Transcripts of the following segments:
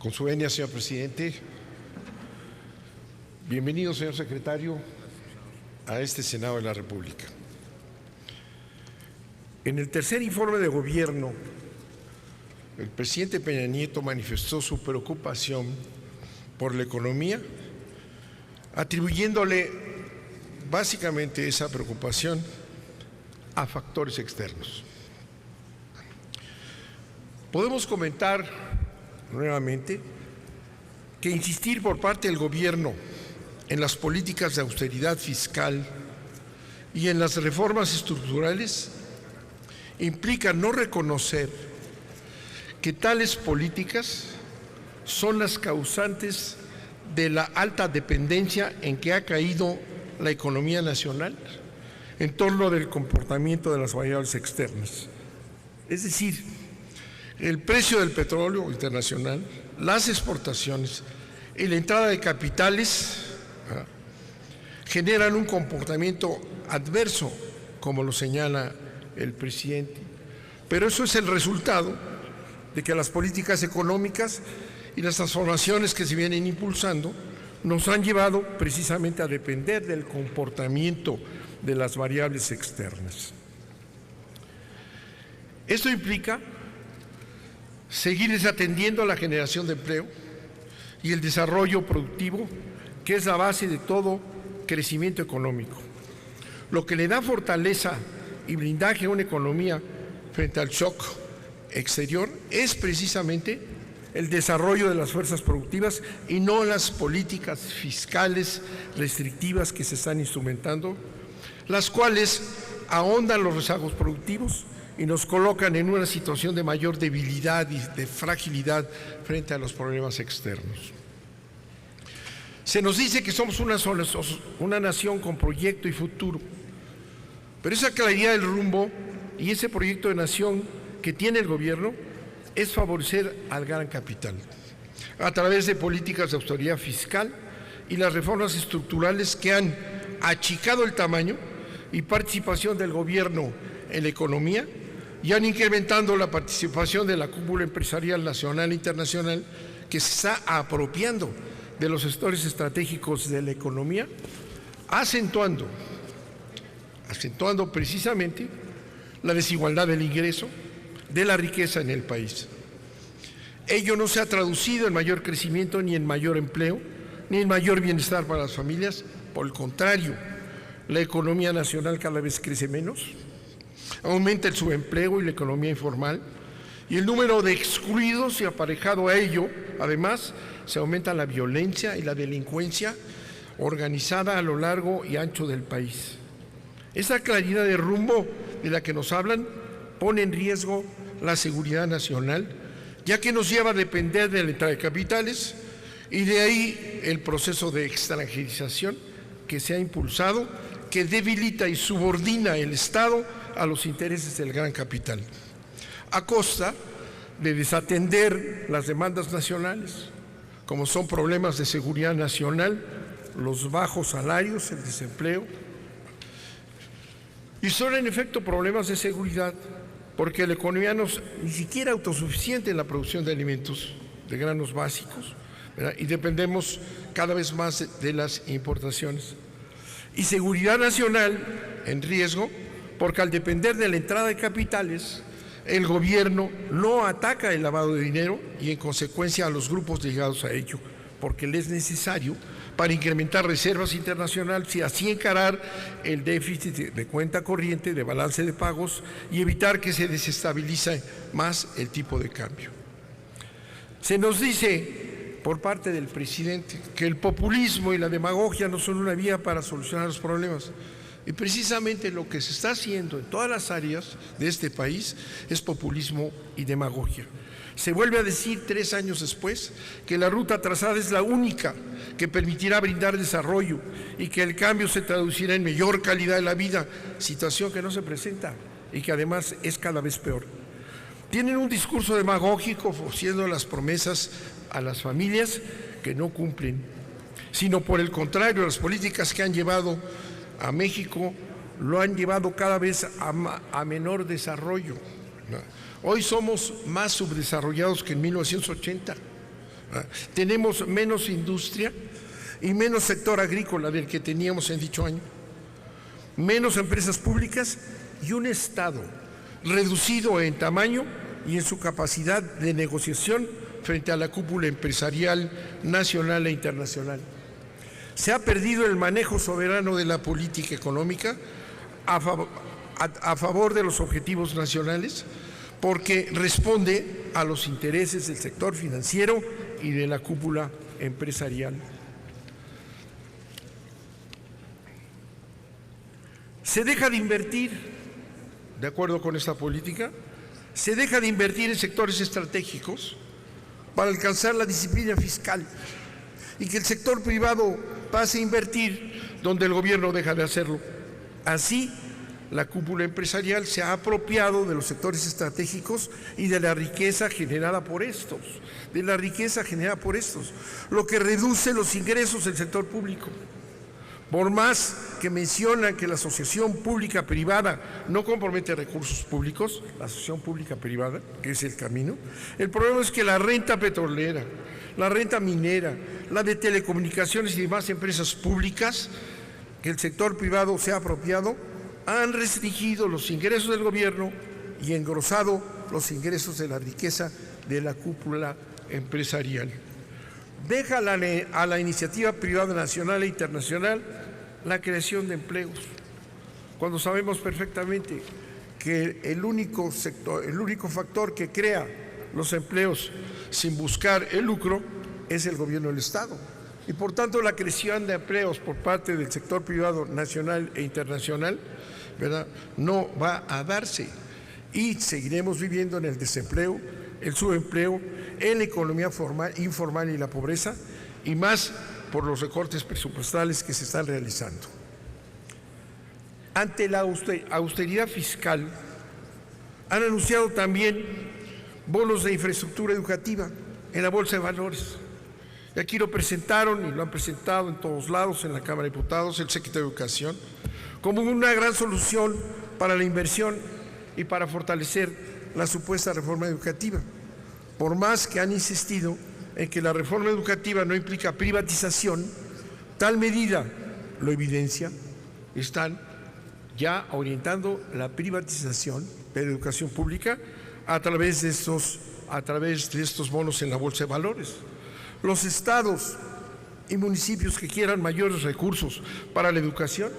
Con su venia, señor presidente. Bienvenido, señor secretario, a este Senado de la República. En el tercer informe de gobierno, el presidente Peña Nieto manifestó su preocupación por la economía, atribuyéndole básicamente esa preocupación a factores externos. Podemos comentar nuevamente que insistir por parte del gobierno en las políticas de austeridad fiscal y en las reformas estructurales implica no reconocer que tales políticas son las causantes de la alta dependencia en que ha caído la economía nacional en torno del comportamiento de las variables externas. Es decir, el precio del petróleo internacional, las exportaciones y la entrada de capitales generan un comportamiento adverso, como lo señala el presidente. Pero eso es el resultado de que las políticas económicas y las transformaciones que se vienen impulsando nos han llevado precisamente a depender del comportamiento de las variables externas. Esto implica seguir desatendiendo la generación de empleo y el desarrollo productivo, que es la base de todo crecimiento económico. Lo que le da fortaleza y blindaje a una economía frente al shock exterior es precisamente el desarrollo de las fuerzas productivas y no las políticas fiscales restrictivas que se están instrumentando, las cuales ahondan los rezagos productivos y nos colocan en una situación de mayor debilidad y de fragilidad frente a los problemas externos. Se nos dice que somos una nación con proyecto y futuro, pero esa claridad del rumbo y ese proyecto de nación que tiene el gobierno es favorecer al gran capital a través de políticas de austeridad fiscal y las reformas estructurales que han achicado el tamaño y participación del gobierno en la economía y han incrementado la participación de la cúpula empresarial nacional e internacional que se está apropiando de los sectores estratégicos de la economía, acentuando precisamente la desigualdad del ingreso, de la riqueza en el país. Ello no se ha traducido en mayor crecimiento, ni en mayor empleo, ni en mayor bienestar para las familias. Por el contrario, la economía nacional cada vez crece menos, aumenta el subempleo y la economía informal, y el número de excluidos, y aparejado a ello, además, se aumenta la violencia y la delincuencia organizada a lo largo y ancho del país. Esa claridad de rumbo de la que nos hablan pone en riesgo la seguridad nacional, ya que nos lleva a depender de la entrada de capitales, y de ahí el proceso de extranjerización que se ha impulsado, que debilita y subordina el Estado a los intereses del gran capital, a costa de desatender las demandas nacionales, como son problemas de seguridad nacional, los bajos salarios, el desempleo, y son en efecto problemas de seguridad, porque la economía no es ni siquiera autosuficiente en la producción de alimentos, de granos básicos, ¿verdad? Y dependemos cada vez más de las importaciones. Y seguridad nacional en riesgo, porque al depender de la entrada de capitales, el gobierno no ataca el lavado de dinero y en consecuencia a los grupos ligados a ello, porque le es necesario para incrementar reservas internacionales y así encarar el déficit de cuenta corriente, de balance de pagos y evitar que se desestabilice más el tipo de cambio. Se nos dice por parte del presidente que el populismo y la demagogia no son una vía para solucionar los problemas. Y precisamente lo que se está haciendo en todas las áreas de este país es populismo y demagogia. Se vuelve a decir 3 años después que la ruta trazada es la única que permitirá brindar desarrollo y que el cambio se traducirá en mayor calidad de la vida, situación que no se presenta y que además es cada vez peor. Tienen un discurso demagógico ofreciendo las promesas a las familias que no cumplen, sino por el contrario, las políticas que han llevado a México lo han llevado cada vez a menor desarrollo. Hoy somos más subdesarrollados que en 1980. Tenemos menos industria y menos sector agrícola del que teníamos en dicho año, menos empresas públicas y un Estado reducido en tamaño y en su capacidad de negociación frente a la cúpula empresarial nacional e internacional. Se ha perdido el manejo soberano de la política económica a favor de los objetivos nacionales, porque responde a los intereses del sector financiero y de la cúpula empresarial. Se deja de invertir, de acuerdo con esta política, se deja de invertir en sectores estratégicos para alcanzar la disciplina fiscal y que el sector privado pase a invertir donde el gobierno deja de hacerlo. Así, la cúpula empresarial se ha apropiado de los sectores estratégicos y de la riqueza generada por estos, lo que reduce los ingresos del sector público. Por más que mencionan que la asociación pública-privada no compromete recursos públicos, la asociación pública-privada, que es el camino, el problema es que la renta petrolera, la renta minera, la de telecomunicaciones y demás empresas públicas que el sector privado se ha apropiado, han restringido los ingresos del gobierno y engrosado los ingresos de la riqueza de la cúpula empresarial. Deja a la iniciativa privada nacional e internacional la creación de empleos, cuando sabemos perfectamente que el único factor que crea los empleos sin buscar el lucro es el gobierno del Estado. Y por tanto la creación de empleos por parte del sector privado nacional e internacional, ¿verdad?, no va a darse y seguiremos viviendo en el desempleo, el subempleo, en la economía informal y la pobreza, y más por los recortes presupuestales que se están realizando. Ante la austeridad fiscal, han anunciado también bonos de infraestructura educativa en la Bolsa de Valores. Y aquí lo presentaron y lo han presentado en todos lados, en la Cámara de Diputados, el secretario de Educación, como una gran solución para la inversión y para fortalecer la supuesta reforma educativa. Por más que han insistido en que la reforma educativa no implica privatización, tal medida lo evidencia, están ya orientando la privatización de la educación pública a través de estos bonos en la Bolsa de Valores. Los estados y municipios que quieran mayores recursos para la educación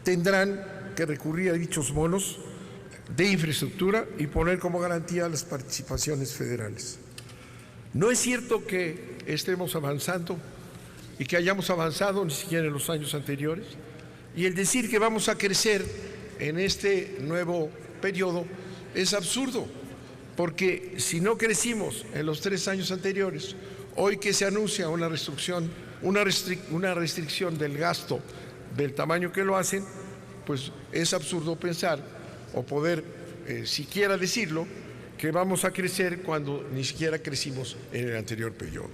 tendrán que recurrir a dichos bonos de infraestructura y poner como garantía las participaciones federales. No es cierto que estemos avanzando y que hayamos avanzado ni siquiera en los años anteriores, y el decir que vamos a crecer en este nuevo periodo es absurdo, porque si no crecimos en los 3 años anteriores, hoy que se anuncia una restricción del gasto del tamaño que lo hacen, pues es absurdo pensar o poder siquiera decirlo que vamos a crecer cuando ni siquiera crecimos en el anterior periodo.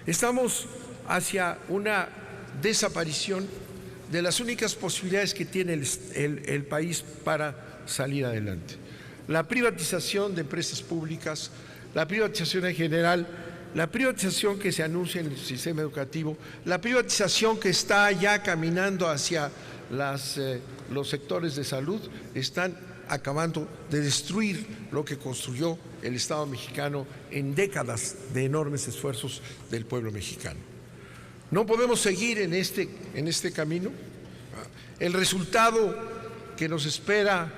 Estamos hacia una desaparición de las únicas posibilidades que tiene el país para salir adelante. La privatización de empresas públicas, la privatización en general, la privatización que se anuncia en el sistema educativo, la privatización que está ya caminando hacia los sectores de salud, están acabando de destruir lo que construyó el Estado mexicano en décadas de enormes esfuerzos del pueblo mexicano. No podemos seguir en este camino. El resultado que nos espera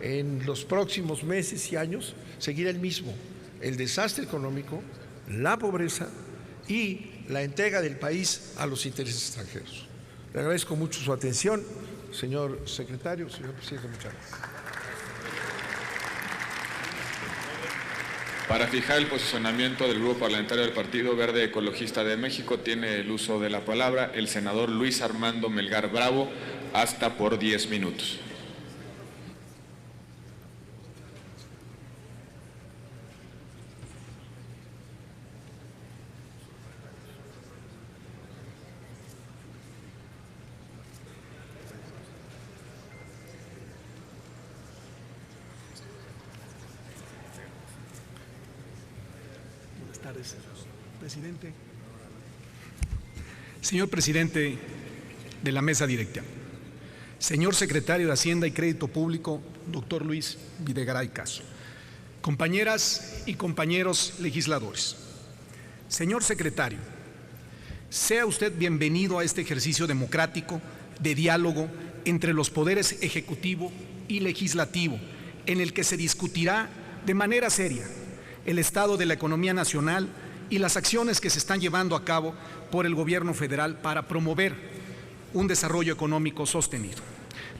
en los próximos meses y años seguirá el mismo: el desastre económico, la pobreza y la entrega del país a los intereses extranjeros. Le agradezco mucho su atención, señor secretario, señor presidente, muchas gracias. Para fijar el posicionamiento del Grupo Parlamentario del Partido Verde Ecologista de México, tiene el uso de la palabra el senador Luis Armando Melgar Bravo, hasta por 10 minutos. Presidente. Señor presidente de la mesa directiva, señor secretario de Hacienda y Crédito Público, doctor Luis Videgaray Caso, compañeras y compañeros legisladores, señor secretario, sea usted bienvenido a este ejercicio democrático de diálogo entre los poderes ejecutivo y legislativo, en el que se discutirá de manera seria el estado de la economía nacional y las acciones que se están llevando a cabo por el gobierno federal para promover un desarrollo económico sostenido.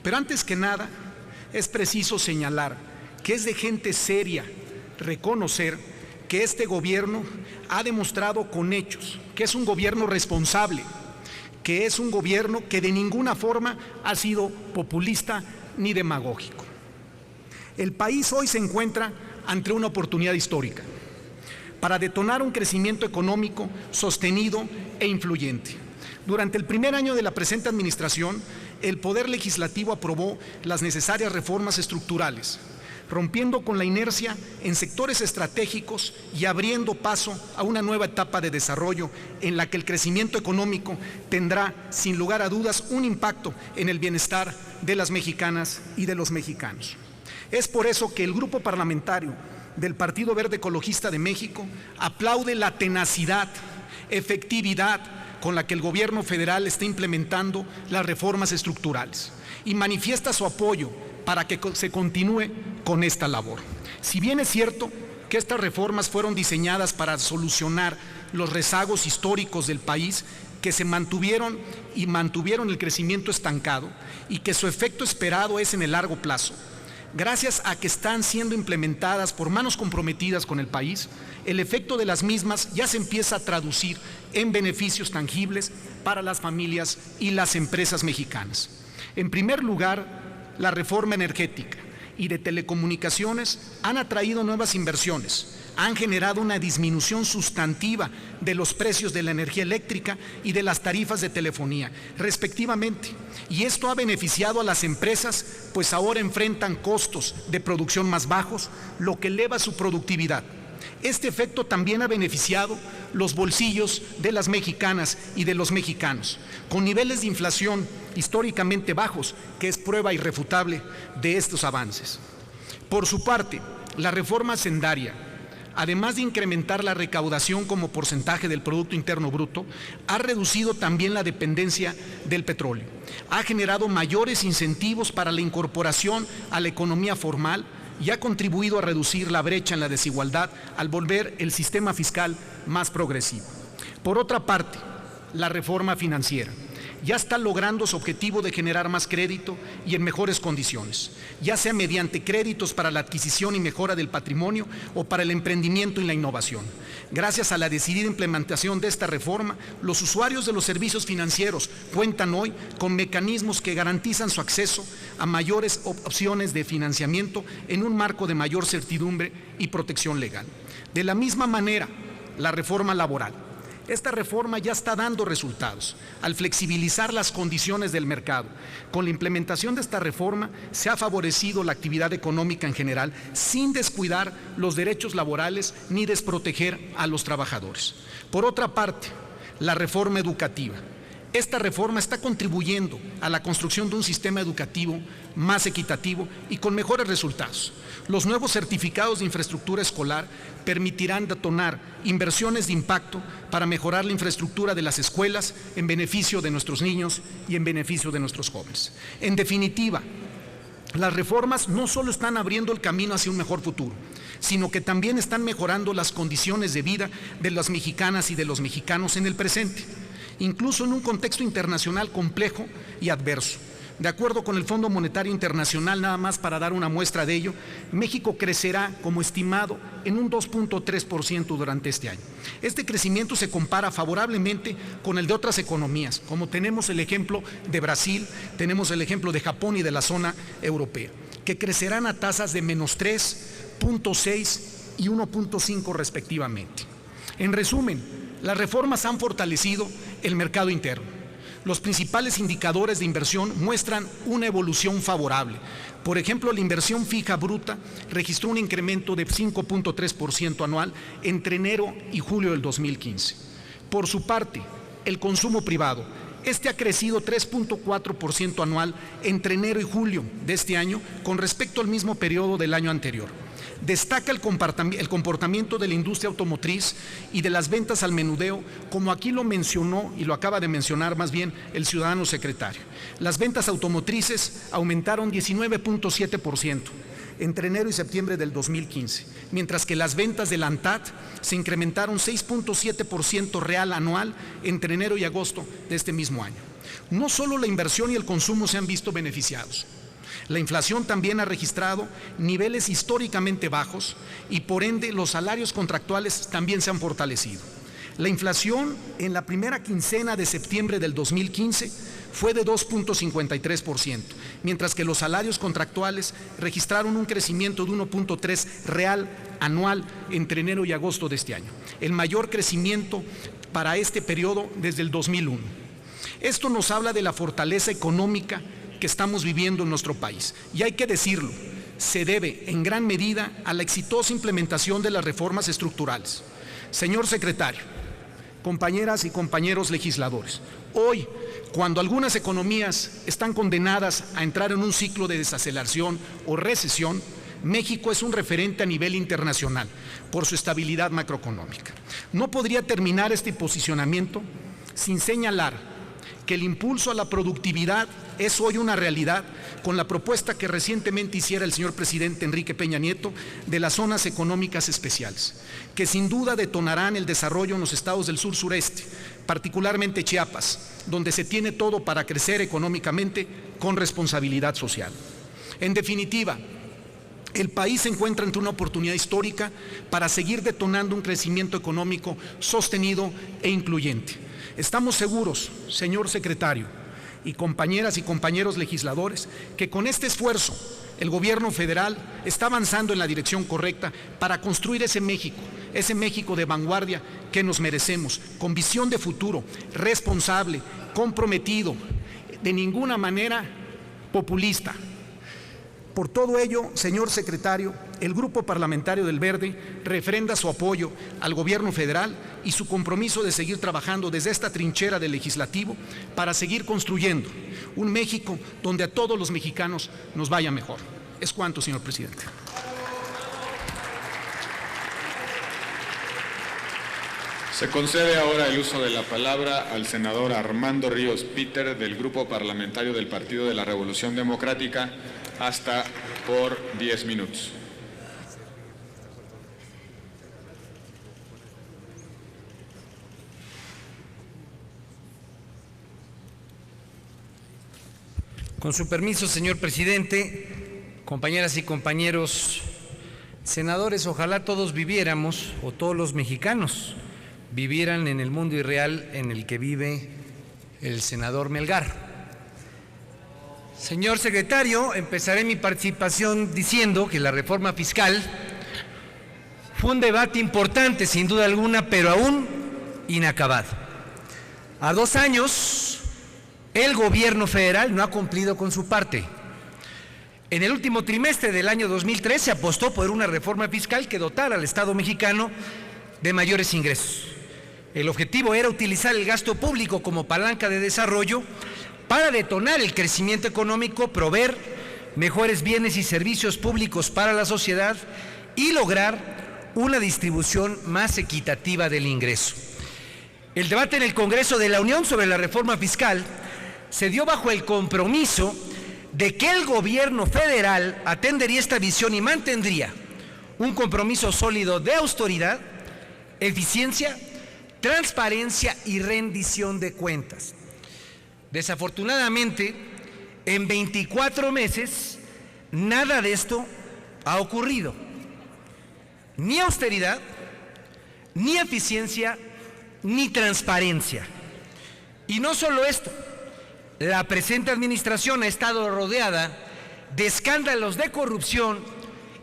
Pero antes que nada, es preciso señalar que es de gente seria reconocer que este gobierno ha demostrado con hechos que es un gobierno responsable, que es un gobierno que de ninguna forma ha sido populista ni demagógico. El país hoy se encuentra ante una oportunidad histórica para detonar un crecimiento económico sostenido e influyente. Durante el primer año de la presente administración, el Poder Legislativo aprobó las necesarias reformas estructurales, rompiendo con la inercia en sectores estratégicos y abriendo paso a una nueva etapa de desarrollo en la que el crecimiento económico tendrá, sin lugar a dudas, un impacto en el bienestar de las mexicanas y de los mexicanos. Es por eso que el Grupo Parlamentario del Partido Verde Ecologista de México aplaude la tenacidad, efectividad con la que el gobierno federal está implementando las reformas estructurales y manifiesta su apoyo para que se continúe con esta labor. Si bien es cierto que estas reformas fueron diseñadas para solucionar los rezagos históricos del país que se mantuvieron el crecimiento estancado y que su efecto esperado es en el largo plazo, gracias a que están siendo implementadas por manos comprometidas con el país, el efecto de las mismas ya se empieza a traducir en beneficios tangibles para las familias y las empresas mexicanas. En primer lugar, la reforma energética y de telecomunicaciones han atraído nuevas inversiones, han generado una disminución sustantiva de los precios de la energía eléctrica y de las tarifas de telefonía, respectivamente. Y esto ha beneficiado a las empresas, pues ahora enfrentan costos de producción más bajos, lo que eleva su productividad. Este efecto también ha beneficiado los bolsillos de las mexicanas y de los mexicanos, con niveles de inflación históricamente bajos, que es prueba irrefutable de estos avances. Por su parte, la reforma hacendaria, además de incrementar la recaudación como porcentaje del Producto Interno Bruto, ha reducido también la dependencia del petróleo. Ha generado mayores incentivos para la incorporación a la economía formal y ha contribuido a reducir la brecha en la desigualdad al volver el sistema fiscal más progresivo. Por otra parte, la reforma financiera ya está logrando su objetivo de generar más crédito y en mejores condiciones, ya sea mediante créditos para la adquisición y mejora del patrimonio o para el emprendimiento y la innovación. Gracias a la decidida implementación de esta reforma, los usuarios de los servicios financieros cuentan hoy con mecanismos que garantizan su acceso a mayores opciones de financiamiento en un marco de mayor certidumbre y protección legal. De la misma manera, la reforma laboral. Esta reforma ya está dando resultados al flexibilizar las condiciones del mercado. Con la implementación de esta reforma se ha favorecido la actividad económica en general sin descuidar los derechos laborales ni desproteger a los trabajadores. Por otra parte, la reforma educativa. Esta reforma está contribuyendo a la construcción de un sistema educativo más equitativo y con mejores resultados. Los nuevos certificados de infraestructura escolar permitirán detonar inversiones de impacto para mejorar la infraestructura de las escuelas en beneficio de nuestros niños y en beneficio de nuestros jóvenes. En definitiva, las reformas no solo están abriendo el camino hacia un mejor futuro, sino que también están mejorando las condiciones de vida de las mexicanas y de los mexicanos en el presente, incluso en un contexto internacional complejo y adverso. De acuerdo con el Fondo Monetario Internacional, nada más para dar una muestra de ello, México crecerá como estimado en un 2.3% durante este año. Este crecimiento se compara favorablemente con el de otras economías, como tenemos el ejemplo de Brasil, tenemos el ejemplo de Japón y de la zona europea, que crecerán a tasas de -3, 0.6 y 1.5 respectivamente. En resumen, las reformas han fortalecido el mercado interno, Los principales indicadores de inversión muestran una evolución favorable. Por ejemplo, la inversión fija bruta registró un incremento de 5.3% anual entre enero y julio del 2015. Por su parte, el consumo privado, ha crecido 3.4% anual entre enero y julio de este año con respecto al mismo periodo del año anterior. Destaca el comportamiento de la industria automotriz y de las ventas al menudeo, como aquí lo mencionó y lo acaba de mencionar más bien el ciudadano secretario. Las ventas automotrices aumentaron 19.7% entre enero y septiembre del 2015, mientras que las ventas de la ANTAD se incrementaron 6.7% real anual entre enero y agosto de este mismo año. No solo la inversión y el consumo se han visto beneficiados. La inflación también ha registrado niveles históricamente bajos y por ende los salarios contractuales también se han fortalecido. La inflación en la primera quincena de septiembre del 2015 fue de 2.53%, mientras que los salarios contractuales registraron un crecimiento de 1.3% real anual entre enero y agosto de este año, el mayor crecimiento para este periodo desde el 2001. Esto nos habla de la fortaleza económica que estamos viviendo en nuestro país. Y hay que decirlo, se debe en gran medida a la exitosa implementación de las reformas estructurales. Señor secretario, compañeras y compañeros legisladores, hoy, cuando algunas economías están condenadas a entrar en un ciclo de desaceleración o recesión, México es un referente a nivel internacional por su estabilidad macroeconómica. No podría terminar este posicionamiento sin señalar que el impulso a la productividad es hoy una realidad con la propuesta que recientemente hiciera el señor presidente Enrique Peña Nieto de las zonas económicas especiales, que sin duda detonarán el desarrollo en los estados del sur-sureste, particularmente Chiapas, donde se tiene todo para crecer económicamente con responsabilidad social. En definitiva, el país se encuentra ante una oportunidad histórica para seguir detonando un crecimiento económico sostenido e incluyente. Estamos seguros, señor secretario, y compañeras y compañeros legisladores, que con este esfuerzo el gobierno federal está avanzando en la dirección correcta para construir ese México de vanguardia que nos merecemos, con visión de futuro, responsable, comprometido, de ninguna manera populista. Por todo ello, señor secretario, el Grupo Parlamentario del Verde refrenda su apoyo al gobierno federal y su compromiso de seguir trabajando desde esta trinchera del legislativo para seguir construyendo un México donde a todos los mexicanos nos vaya mejor. Es cuanto, señor presidente. Se concede ahora el uso de la palabra al senador Armando Ríos Peter del Grupo Parlamentario del Partido de la Revolución Democrática, hasta por 10 minutos. Con su permiso, señor presidente, compañeras y compañeros senadores, ojalá todos viviéramos, o todos los mexicanos vivieran en el mundo irreal en el que vive el senador Melgar. Señor secretario, empezaré mi participación diciendo que la reforma fiscal fue un debate importante, sin duda alguna, pero aún inacabado. A 2 años, el gobierno federal no ha cumplido con su parte. En el último trimestre del año 2003 se apostó por una reforma fiscal que dotara al Estado mexicano de mayores ingresos. El objetivo era utilizar el gasto público como palanca de desarrollo para detonar el crecimiento económico, proveer mejores bienes y servicios públicos para la sociedad y lograr una distribución más equitativa del ingreso. El debate en el Congreso de la Unión sobre la reforma fiscal se dio bajo el compromiso de que el gobierno federal atendería esta visión y mantendría un compromiso sólido de austeridad, eficiencia, transparencia y rendición de cuentas. Desafortunadamente, en 24 meses, nada de esto ha ocurrido. Ni austeridad, ni eficiencia, ni transparencia. Y no solo esto, la presente administración ha estado rodeada de escándalos de corrupción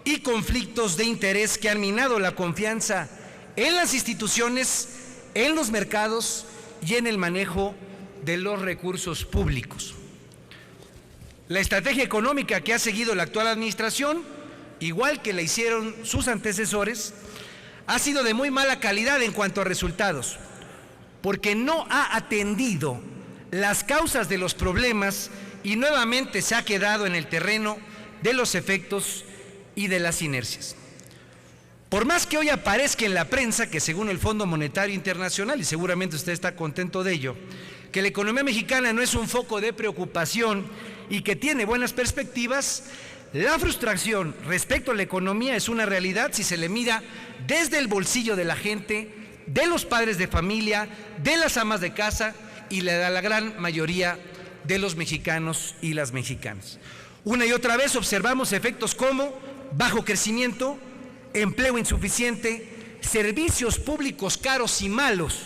y conflictos de interés que han minado la confianza en las instituciones, en los mercados y en el manejo de los recursos públicos. La estrategia económica que ha seguido la actual administración, igual que la hicieron sus antecesores, ha sido de muy mala calidad en cuanto a resultados, porque no ha atendido las causas de los problemas y nuevamente se ha quedado en el terreno de los efectos y de las inercias. Por más que hoy aparezca en la prensa que según el Fondo Monetario Internacional, y seguramente usted está contento de ello, que la economía mexicana no es un foco de preocupación y que tiene buenas perspectivas, la frustración respecto a la economía es una realidad si se le mira desde el bolsillo de la gente, de los padres de familia, de las amas de casa y de la gran mayoría de los mexicanos y las mexicanas. Una y otra vez observamos efectos como bajo crecimiento, empleo insuficiente, servicios públicos caros y malos,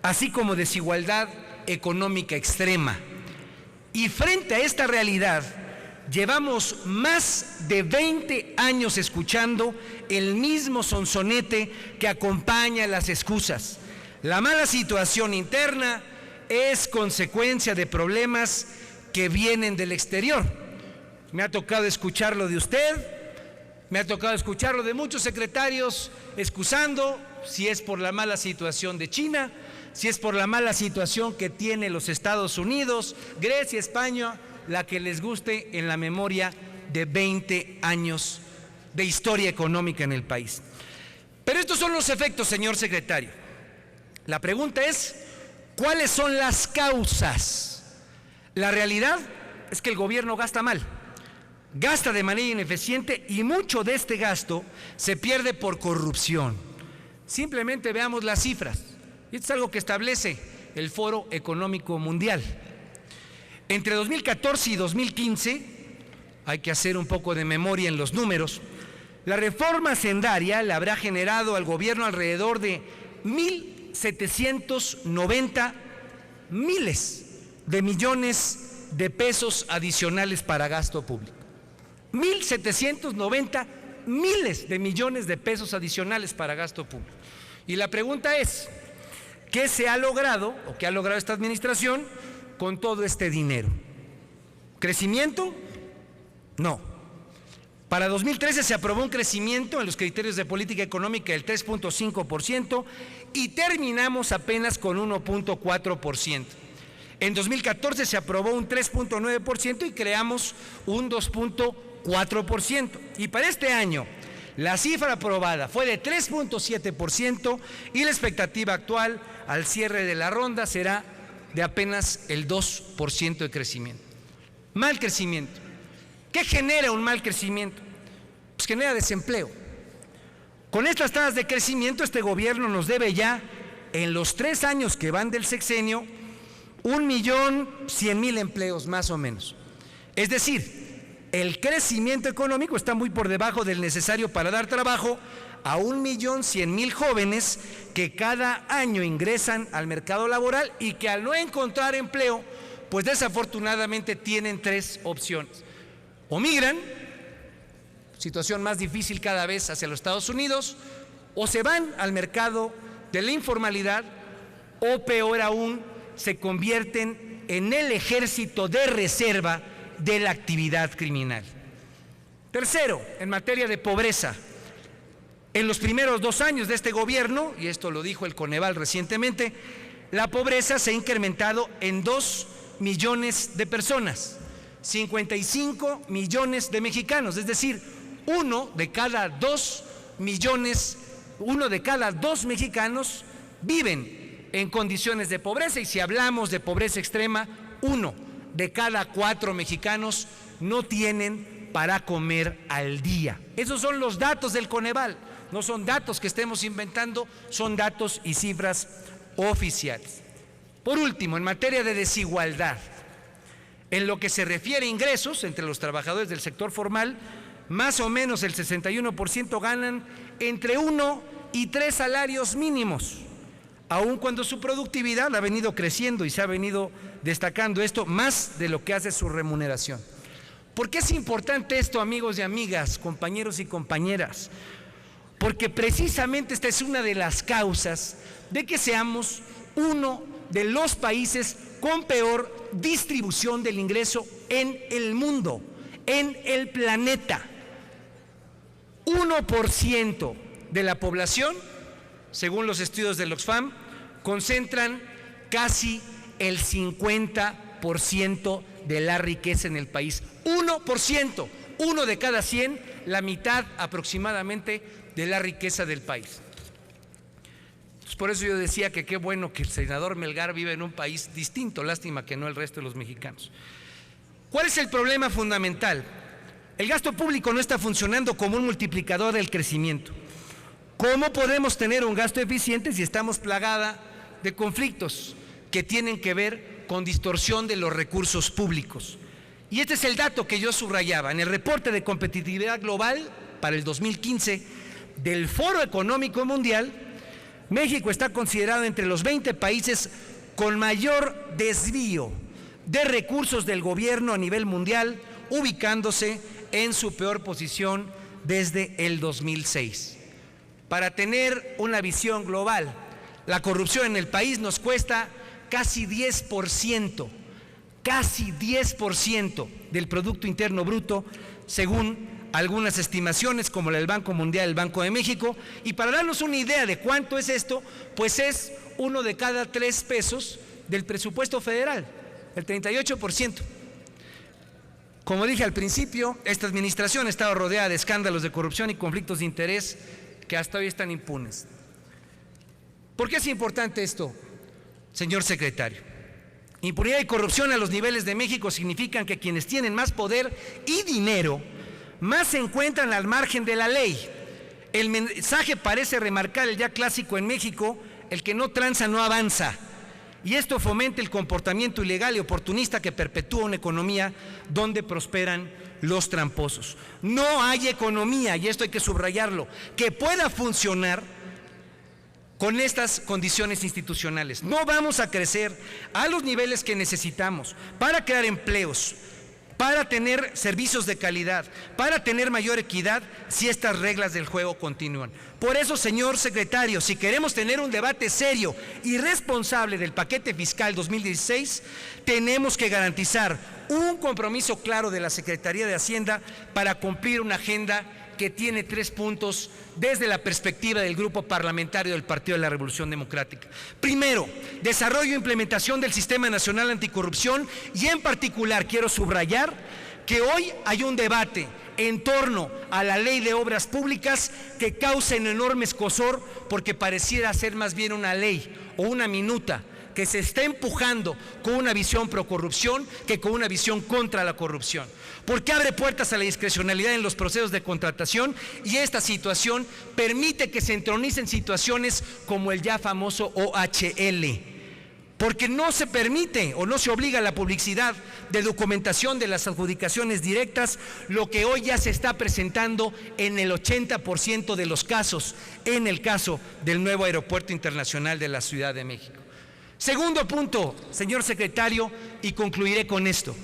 así como desigualdad económica extrema. Y frente a esta realidad, llevamos más de 20 años escuchando el mismo sonsonete que acompaña las excusas. La mala situación interna es consecuencia de problemas que vienen del exterior. Me ha tocado escucharlo de usted, me ha tocado escucharlo de muchos secretarios excusando si es por la mala situación de China, si es por la mala situación que tiene los Estados Unidos, Grecia, España, la que les guste en la memoria de 20 años de historia económica en el país. Pero estos son los efectos, señor secretario. La pregunta es, ¿cuáles son las causas? La realidad es que el gobierno gasta mal, gasta de manera ineficiente y mucho de este gasto se pierde por corrupción. Simplemente veamos las cifras. Esto es algo que establece el Foro Económico Mundial. Entre 2014 y 2015, hay que hacer un poco de memoria en los números, la reforma hacendaria le habrá generado al gobierno alrededor de 1.790 miles de millones de pesos adicionales para gasto público. 1.790 miles de millones de pesos adicionales para gasto público. Y la pregunta es, ¿qué se ha logrado o qué ha logrado esta administración con todo este dinero? ¿Crecimiento? No. Para 2013 se aprobó un crecimiento en los criterios de política económica del 3.5% y terminamos apenas con 1.4%. En 2014 se aprobó un 3.9% y creamos un 2.4%. Y para este año la cifra aprobada fue de 3.7% y la expectativa actual al cierre de la ronda será de apenas el 2% de crecimiento. Mal crecimiento. ¿Qué genera un mal crecimiento? Pues genera desempleo. Con estas tasas de crecimiento, este gobierno nos debe ya, en los 3 años que van del sexenio, 1.100.000 empleos más o menos. Es decir, el crecimiento económico está muy por debajo del necesario para dar trabajo a 1.100.000 jóvenes que cada año ingresan al mercado laboral y que al no encontrar empleo, pues desafortunadamente tienen 3 opciones. O migran, situación más difícil cada vez hacia los Estados Unidos, o se van al mercado de la informalidad, o peor aún, se convierten en el ejército de reserva de la actividad criminal. Tercero, en materia de pobreza, en los primeros 2 años de este gobierno, y esto lo dijo el Coneval recientemente, la pobreza se ha incrementado en 2 millones de personas, 55 millones de mexicanos, es decir, 1 de cada 2 mexicanos viven en condiciones de pobreza, y si hablamos de pobreza extrema, 1 de cada 4 mexicanos no tienen para comer al día. Esos son los datos del Coneval, no son datos que estemos inventando, son datos y cifras oficiales. Por último, en materia de desigualdad, en lo que se refiere a ingresos entre los trabajadores del sector formal, más o menos el 61% ganan entre 1 y 3 salarios mínimos, aun cuando su productividad ha venido creciendo y se ha venido destacando esto más de lo que hace su remuneración. ¿Por qué es importante esto, amigos y amigas, compañeros y compañeras? Porque precisamente esta es una de las causas de que seamos uno de los países con peor distribución del ingreso en el mundo, en el planeta. 1% de la población, según los estudios del Oxfam, concentran casi el 50% de la riqueza en el país. 1%, 1 de cada 100, la mitad aproximadamente de la riqueza del país. Por eso yo decía que qué bueno que el senador Melgar vive en un país distinto, lástima que no el resto de los mexicanos. ¿Cuál es el problema fundamental? El gasto público no está funcionando como un multiplicador del crecimiento. ¿Cómo podemos tener un gasto eficiente si estamos plagada de conflictos que tienen que ver con distorsión de los recursos públicos? Y este es el dato que yo subrayaba. En el reporte de competitividad global para el 2015 del Foro Económico Mundial, México está considerado entre los 20 países con mayor desvío de recursos del gobierno a nivel mundial, ubicándose en su peor posición desde el 2006. Para tener una visión global, la corrupción en el país nos cuesta casi 10% del Producto Interno Bruto, según algunas estimaciones como la del Banco Mundial, el Banco de México. Y para darnos una idea de cuánto es esto, pues es 1 de cada 3 pesos del presupuesto federal, el 38%. Como dije al principio, esta administración ha estado rodeada de escándalos de corrupción y conflictos de interés que hasta hoy están impunes. ¿Por qué es importante esto, señor secretario? Impunidad y corrupción a los niveles de México significan que quienes tienen más poder y dinero más se encuentran al margen de la ley. El mensaje parece remarcar el ya clásico en México: el que no tranza no avanza. Y esto fomenta el comportamiento ilegal y oportunista que perpetúa una economía donde prosperan los tramposos. No hay economía, y esto hay que subrayarlo, que pueda funcionar con estas condiciones institucionales. No vamos a crecer a los niveles que necesitamos para crear empleos, para tener servicios de calidad, para tener mayor equidad, si estas reglas del juego continúan. Por eso, señor secretario, si queremos tener un debate serio y responsable del paquete fiscal 2016, tenemos que garantizar un compromiso claro de la Secretaría de Hacienda para cumplir una agenda que tiene 3 puntos desde la perspectiva del Grupo Parlamentario del Partido de la Revolución Democrática. Primero, desarrollo e implementación del Sistema Nacional Anticorrupción, y en particular quiero subrayar que hoy hay un debate en torno a la Ley de Obras Públicas que causa un enorme escozor, porque pareciera ser más bien una ley o una minuta que se está empujando con una visión pro corrupción que con una visión contra la corrupción, porque abre puertas a la discrecionalidad en los procesos de contratación, y esta situación permite que se entronicen situaciones como el ya famoso OHL, porque no se permite o no se obliga a la publicidad de documentación de las adjudicaciones directas, lo que hoy ya se está presentando en el 80% de los casos, en el caso del nuevo Aeropuerto Internacional de la Ciudad de México. Segundo punto, señor secretario, y concluiré con esto.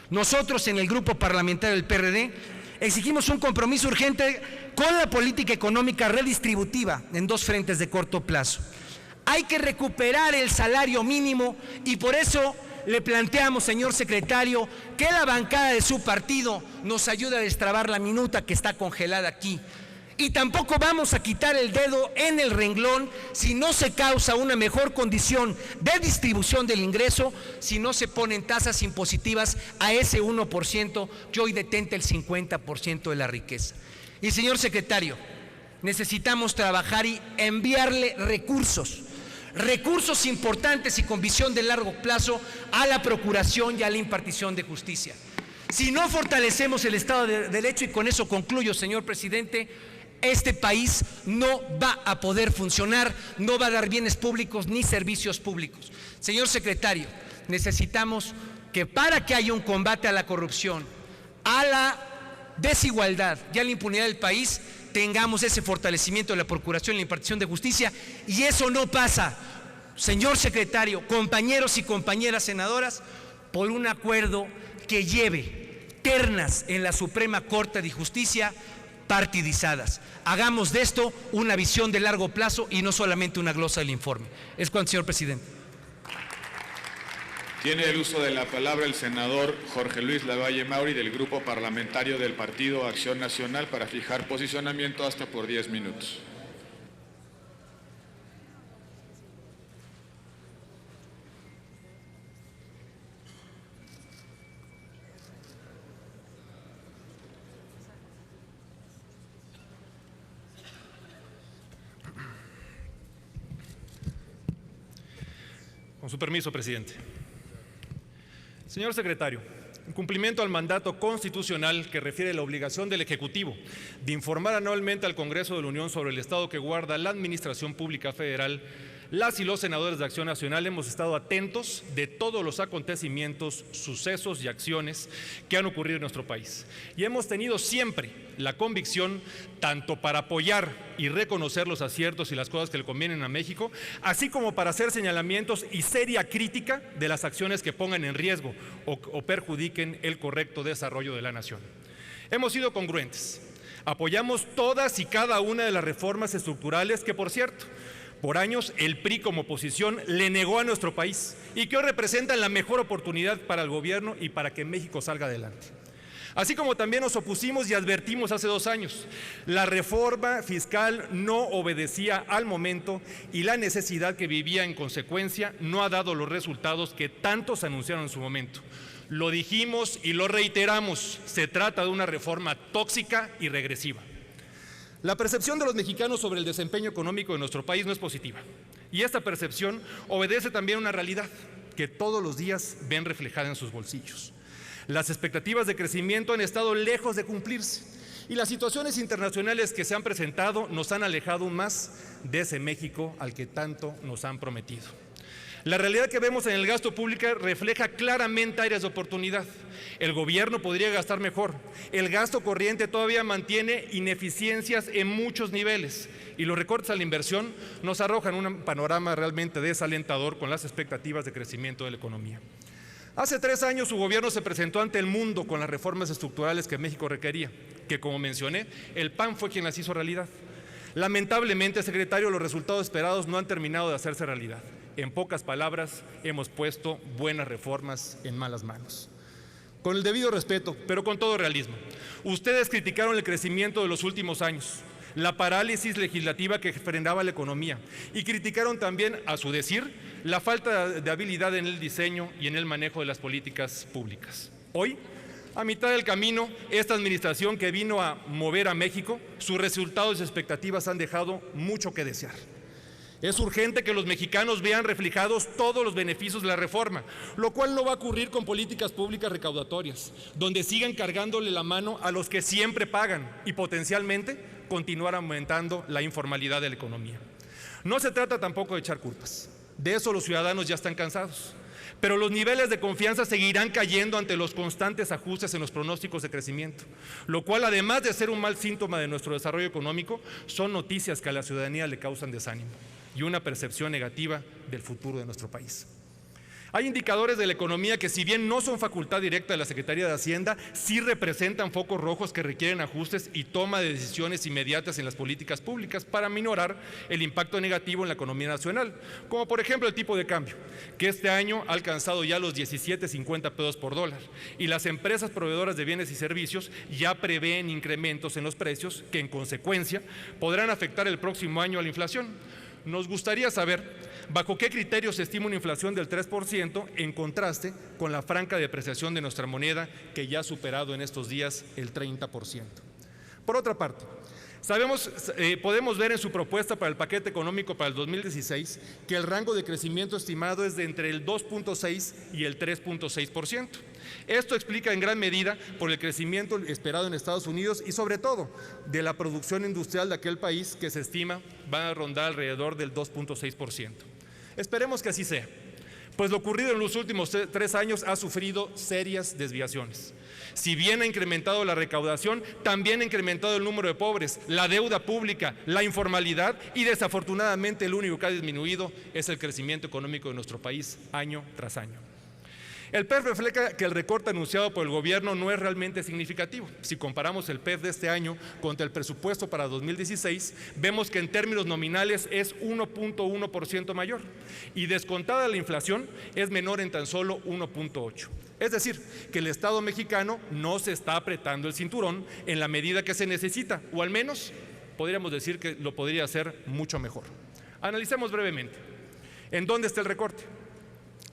Nosotros en el Grupo Parlamentario del PRD exigimos un compromiso urgente con la política económica redistributiva en 2 frentes de corto plazo. Hay que recuperar el salario mínimo, y por eso le planteamos, señor secretario, que la bancada de su partido nos ayude a destrabar la minuta que está congelada aquí. Y tampoco vamos a quitar el dedo en el renglón si no se causa una mejor condición de distribución del ingreso, si no se ponen tasas impositivas a ese 1% que hoy detenta el 50% de la riqueza. Y, señor secretario, necesitamos trabajar y enviarle recursos importantes y con visión de largo plazo a la procuración y a la impartición de justicia. Si no fortalecemos el Estado de Derecho, y con eso concluyo, señor presidente, este país no va a poder funcionar, no va a dar bienes públicos ni servicios públicos. Señor secretario, necesitamos que, para que haya un combate a la corrupción, a la desigualdad y a la impunidad del país, tengamos ese fortalecimiento de la procuración y la impartición de justicia, y eso no pasa, señor secretario, compañeros y compañeras senadoras, por un acuerdo que lleve ternas en la Suprema Corte de Justicia partidizadas. Hagamos de esto una visión de largo plazo y no solamente una glosa del informe. Es cuanto, señor presidente. Tiene el uso de la palabra el senador Jorge Luis Lavalle Mauri del Grupo Parlamentario del Partido Acción Nacional para fijar posicionamiento hasta por 10 minutos. Con su permiso, presidente. Señor secretario, en cumplimiento al mandato constitucional que refiere la obligación del Ejecutivo de informar anualmente al Congreso de la Unión sobre el estado que guarda la Administración Pública Federal, las y los senadores de Acción Nacional hemos estado atentos de todos los acontecimientos, sucesos y acciones que han ocurrido en nuestro país. Y hemos tenido siempre la convicción, tanto para apoyar y reconocer los aciertos y las cosas que le convienen a México, así como para hacer señalamientos y seria crítica de las acciones que pongan en riesgo o perjudiquen el correcto desarrollo de la nación. Hemos sido congruentes. Apoyamos todas y cada una de las reformas estructurales que, por cierto, por años el PRI como oposición le negó a nuestro país y que hoy representan la mejor oportunidad para el gobierno y para que México salga adelante. Así como también nos opusimos y advertimos hace 2 años, la reforma fiscal no obedecía al momento y la necesidad que vivía en consecuencia no ha dado los resultados que tantos anunciaron en su momento. Lo dijimos y lo reiteramos, se trata de una reforma tóxica y regresiva. La percepción de los mexicanos sobre el desempeño económico de nuestro país no es positiva. Y esta percepción obedece también a una realidad que todos los días ven reflejada en sus bolsillos. Las expectativas de crecimiento han estado lejos de cumplirse y las situaciones internacionales que se han presentado nos han alejado aún más de ese México al que tanto nos han prometido. La realidad que vemos en el gasto público refleja claramente áreas de oportunidad. El gobierno podría gastar mejor. El gasto corriente todavía mantiene ineficiencias en muchos niveles y los recortes a la inversión nos arrojan un panorama realmente desalentador con las expectativas de crecimiento de la economía. Hace 3 años su gobierno se presentó ante el mundo con las reformas estructurales que México requería, que como mencioné, el PAN fue quien las hizo realidad. Lamentablemente, secretario, los resultados esperados no han terminado de hacerse realidad. En pocas palabras, hemos puesto buenas reformas en malas manos. Con el debido respeto, pero con todo realismo, ustedes criticaron el crecimiento de los últimos años, la parálisis legislativa que frenaba la economía y criticaron también, a su decir, la falta de habilidad en el diseño y en el manejo de las políticas públicas. Hoy, a mitad del camino, esta administración que vino a mover a México, sus resultados y expectativas han dejado mucho que desear. Es urgente que los mexicanos vean reflejados todos los beneficios de la reforma, lo cual no va a ocurrir con políticas públicas recaudatorias, donde sigan cargándole la mano a los que siempre pagan y potencialmente continuar aumentando la informalidad de la economía. No se trata tampoco de echar culpas, de eso los ciudadanos ya están cansados. Pero los niveles de confianza seguirán cayendo ante los constantes ajustes en los pronósticos de crecimiento, lo cual, además de ser un mal síntoma de nuestro desarrollo económico, son noticias que a la ciudadanía le causan desánimo y una percepción negativa del futuro de nuestro país. Hay indicadores de la economía que, si bien no son facultad directa de la Secretaría de Hacienda, sí representan focos rojos que requieren ajustes y toma de decisiones inmediatas en las políticas públicas para minorar el impacto negativo en la economía nacional, como por ejemplo el tipo de cambio, que este año ha alcanzado ya los 17.50 pesos por dólar, y las empresas proveedoras de bienes y servicios ya prevén incrementos en los precios que, en consecuencia, podrán afectar el próximo año a la inflación. Nos gustaría saber bajo qué criterios se estima una inflación del 3% en contraste con la franca depreciación de nuestra moneda, que ya ha superado en estos días el 30%. Por otra parte, podemos ver en su propuesta para el paquete económico para el 2016 que el rango de crecimiento estimado es de entre el 2.6 y el 3.6%. Esto explica en gran medida por el crecimiento esperado en Estados Unidos y sobre todo de la producción industrial de aquel país, que se estima va a rondar alrededor del 2.6%. Esperemos que así sea, pues lo ocurrido en los últimos 3 años ha sufrido serias desviaciones. Si bien ha incrementado la recaudación, también ha incrementado el número de pobres, la deuda pública, la informalidad y, desafortunadamente, el único que ha disminuido es el crecimiento económico de nuestro país año tras año. El PEF refleja que el recorte anunciado por el gobierno no es realmente significativo. Si comparamos el PEF de este año contra el presupuesto para 2016, vemos que en términos nominales es 1.1% mayor y descontada la inflación es menor en tan solo 1.8%. Es decir, que el Estado mexicano no se está apretando el cinturón en la medida que se necesita, o al menos podríamos decir que lo podría hacer mucho mejor. Analicemos brevemente. ¿En dónde está el recorte?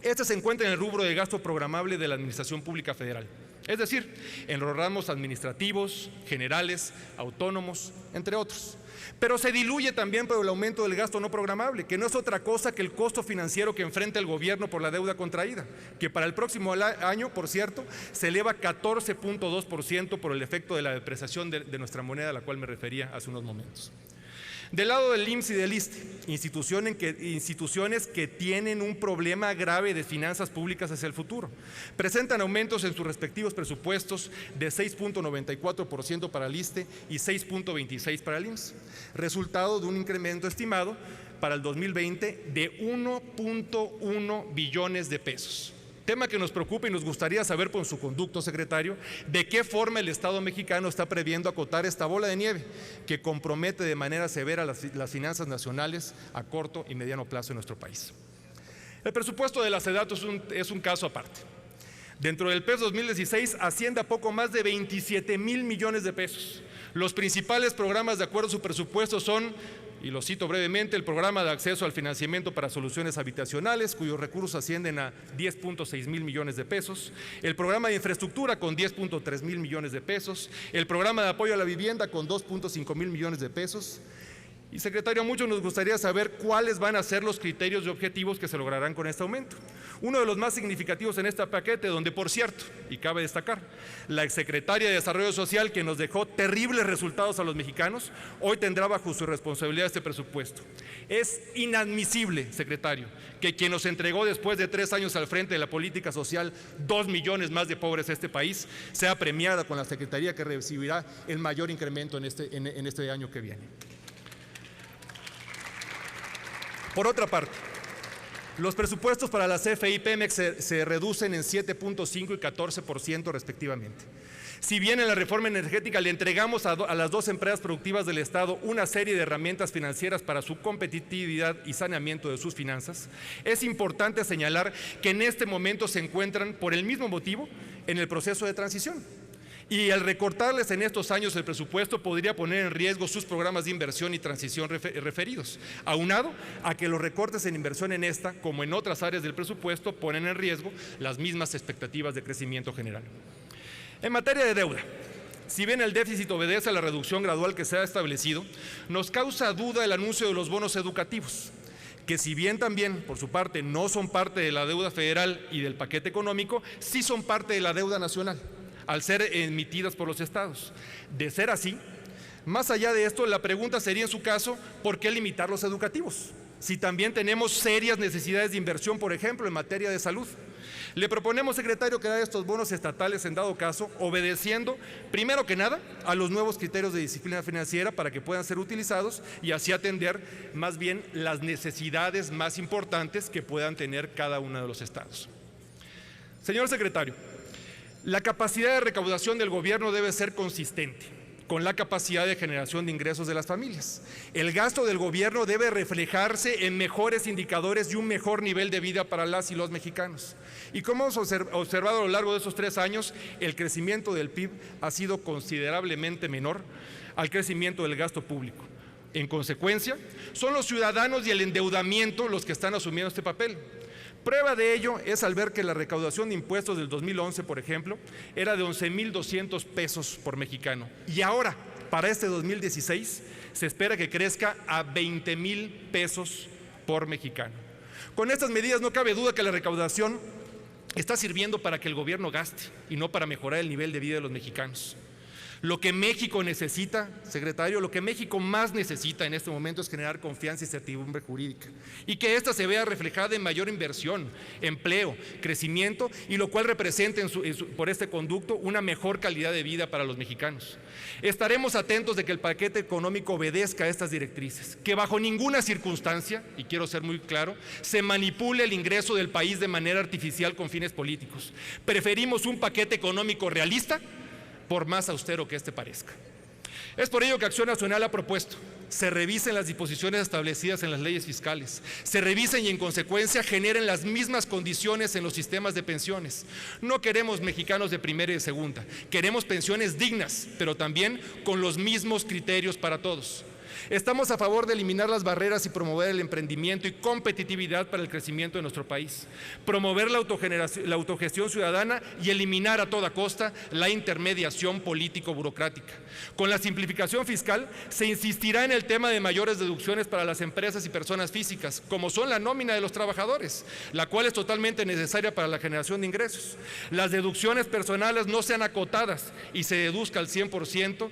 Este se encuentra en el rubro de gasto programable de la Administración Pública Federal, es decir, en los ramos administrativos, generales, autónomos, entre otros. Pero se diluye también por el aumento del gasto no programable, que no es otra cosa que el costo financiero que enfrenta el gobierno por la deuda contraída, que para el próximo año, por cierto, se eleva 14.2% por el efecto de la depreciación de nuestra moneda, a la cual me refería hace unos momentos. Del lado del IMSS y del ISSSTE, instituciones que tienen un problema grave de finanzas públicas hacia el futuro, presentan aumentos en sus respectivos presupuestos de 6.94% para el ISSSTE y 6.26% para el IMSS, resultado de un incremento estimado para el 2020 de 1.1 billones de pesos. Tema que nos preocupa y nos gustaría saber por su conducto, secretario, de qué forma el Estado mexicano está previendo acotar esta bola de nieve que compromete de manera severa las finanzas nacionales a corto y mediano plazo en nuestro país. El presupuesto de la SEDATU es un caso aparte. Dentro del PES 2016 asciende a poco más de 27,000 millones de pesos. Los principales programas de acuerdo a su presupuesto son, y lo cito brevemente, el programa de acceso al financiamiento para soluciones habitacionales, cuyos recursos ascienden a 10.6 mil millones de pesos, el programa de infraestructura con 10.3 mil millones de pesos, el programa de apoyo a la vivienda con 2.5 mil millones de pesos. Y secretario, a muchos nos gustaría saber cuáles van a ser los criterios y objetivos que se lograrán con este aumento. Uno de los más significativos en este paquete, donde por cierto, y cabe destacar, la exsecretaria de Desarrollo Social, que nos dejó terribles resultados a los mexicanos, hoy tendrá bajo su responsabilidad este presupuesto. Es inadmisible, secretario, que quien nos entregó después de 3 años al frente de la política social 2 millones más de pobres a este país, sea premiada con la secretaría que recibirá el mayor incremento en este año que viene. Por otra parte, los presupuestos para la CFE y Pemex se reducen en 7.5 y 14% respectivamente. Si bien en la reforma energética le entregamos a las 2 empresas productivas del Estado una serie de herramientas financieras para su competitividad y saneamiento de sus finanzas, es importante señalar que en este momento se encuentran, por el mismo motivo, en el proceso de transición. Y al recortarles en estos años el presupuesto podría poner en riesgo sus programas de inversión y transición referidos, aunado a que los recortes en inversión en esta, como en otras áreas del presupuesto, ponen en riesgo las mismas expectativas de crecimiento general. En materia de deuda, si bien el déficit obedece a la reducción gradual que se ha establecido, nos causa duda el anuncio de los bonos educativos, que si bien también, por su parte, no son parte de la deuda federal y del paquete económico, sí son parte de la deuda nacional, al ser emitidas por los estados. De ser así, más allá de esto, la pregunta sería en su caso, ¿por qué limitar los educativos? Si también tenemos serias necesidades de inversión, por ejemplo, en materia de salud. Le proponemos, secretario, crear estos bonos estatales en dado caso, obedeciendo, primero que nada, a los nuevos criterios de disciplina financiera para que puedan ser utilizados y así atender más bien las necesidades más importantes que puedan tener cada uno de los estados. Señor secretario, la capacidad de recaudación del gobierno debe ser consistente con la capacidad de generación de ingresos de las familias. El gasto del gobierno debe reflejarse en mejores indicadores y un mejor nivel de vida para las y los mexicanos. Y como hemos observado a lo largo de esos 3 años, el crecimiento del PIB ha sido considerablemente menor al crecimiento del gasto público. En consecuencia, son los ciudadanos y el endeudamiento los que están asumiendo este papel. Prueba de ello es al ver que la recaudación de impuestos del 2011, por ejemplo, era de 11,200 pesos por mexicano. Y ahora, para este 2016, se espera que crezca a 20,000 pesos por mexicano. Con estas medidas no cabe duda que la recaudación está sirviendo para que el gobierno gaste y no para mejorar el nivel de vida de los mexicanos. Lo que México necesita, secretario, lo que México más necesita en este momento es generar confianza y certidumbre jurídica y que ésta se vea reflejada en mayor inversión, empleo, crecimiento y lo cual represente por este conducto una mejor calidad de vida para los mexicanos. Estaremos atentos de que el paquete económico obedezca a estas directrices, que bajo ninguna circunstancia, y quiero ser muy claro, se manipule el ingreso del país de manera artificial con fines políticos. Preferimos un paquete económico realista, por más austero que este parezca. Es por ello que Acción Nacional ha propuesto se revisen las disposiciones establecidas en las leyes fiscales, se revisen y en consecuencia generen las mismas condiciones en los sistemas de pensiones. No queremos mexicanos de primera y de segunda, queremos pensiones dignas, pero también con los mismos criterios para todos. Estamos a favor de eliminar las barreras y promover el emprendimiento y competitividad para el crecimiento de nuestro país, promover la autogestión ciudadana y eliminar a toda costa la intermediación político-burocrática. Con la simplificación fiscal se insistirá en el tema de mayores deducciones para las empresas y personas físicas, como son la nómina de los trabajadores, la cual es totalmente necesaria para la generación de ingresos. Las deducciones personales no sean acotadas y se deduzcan al 100%.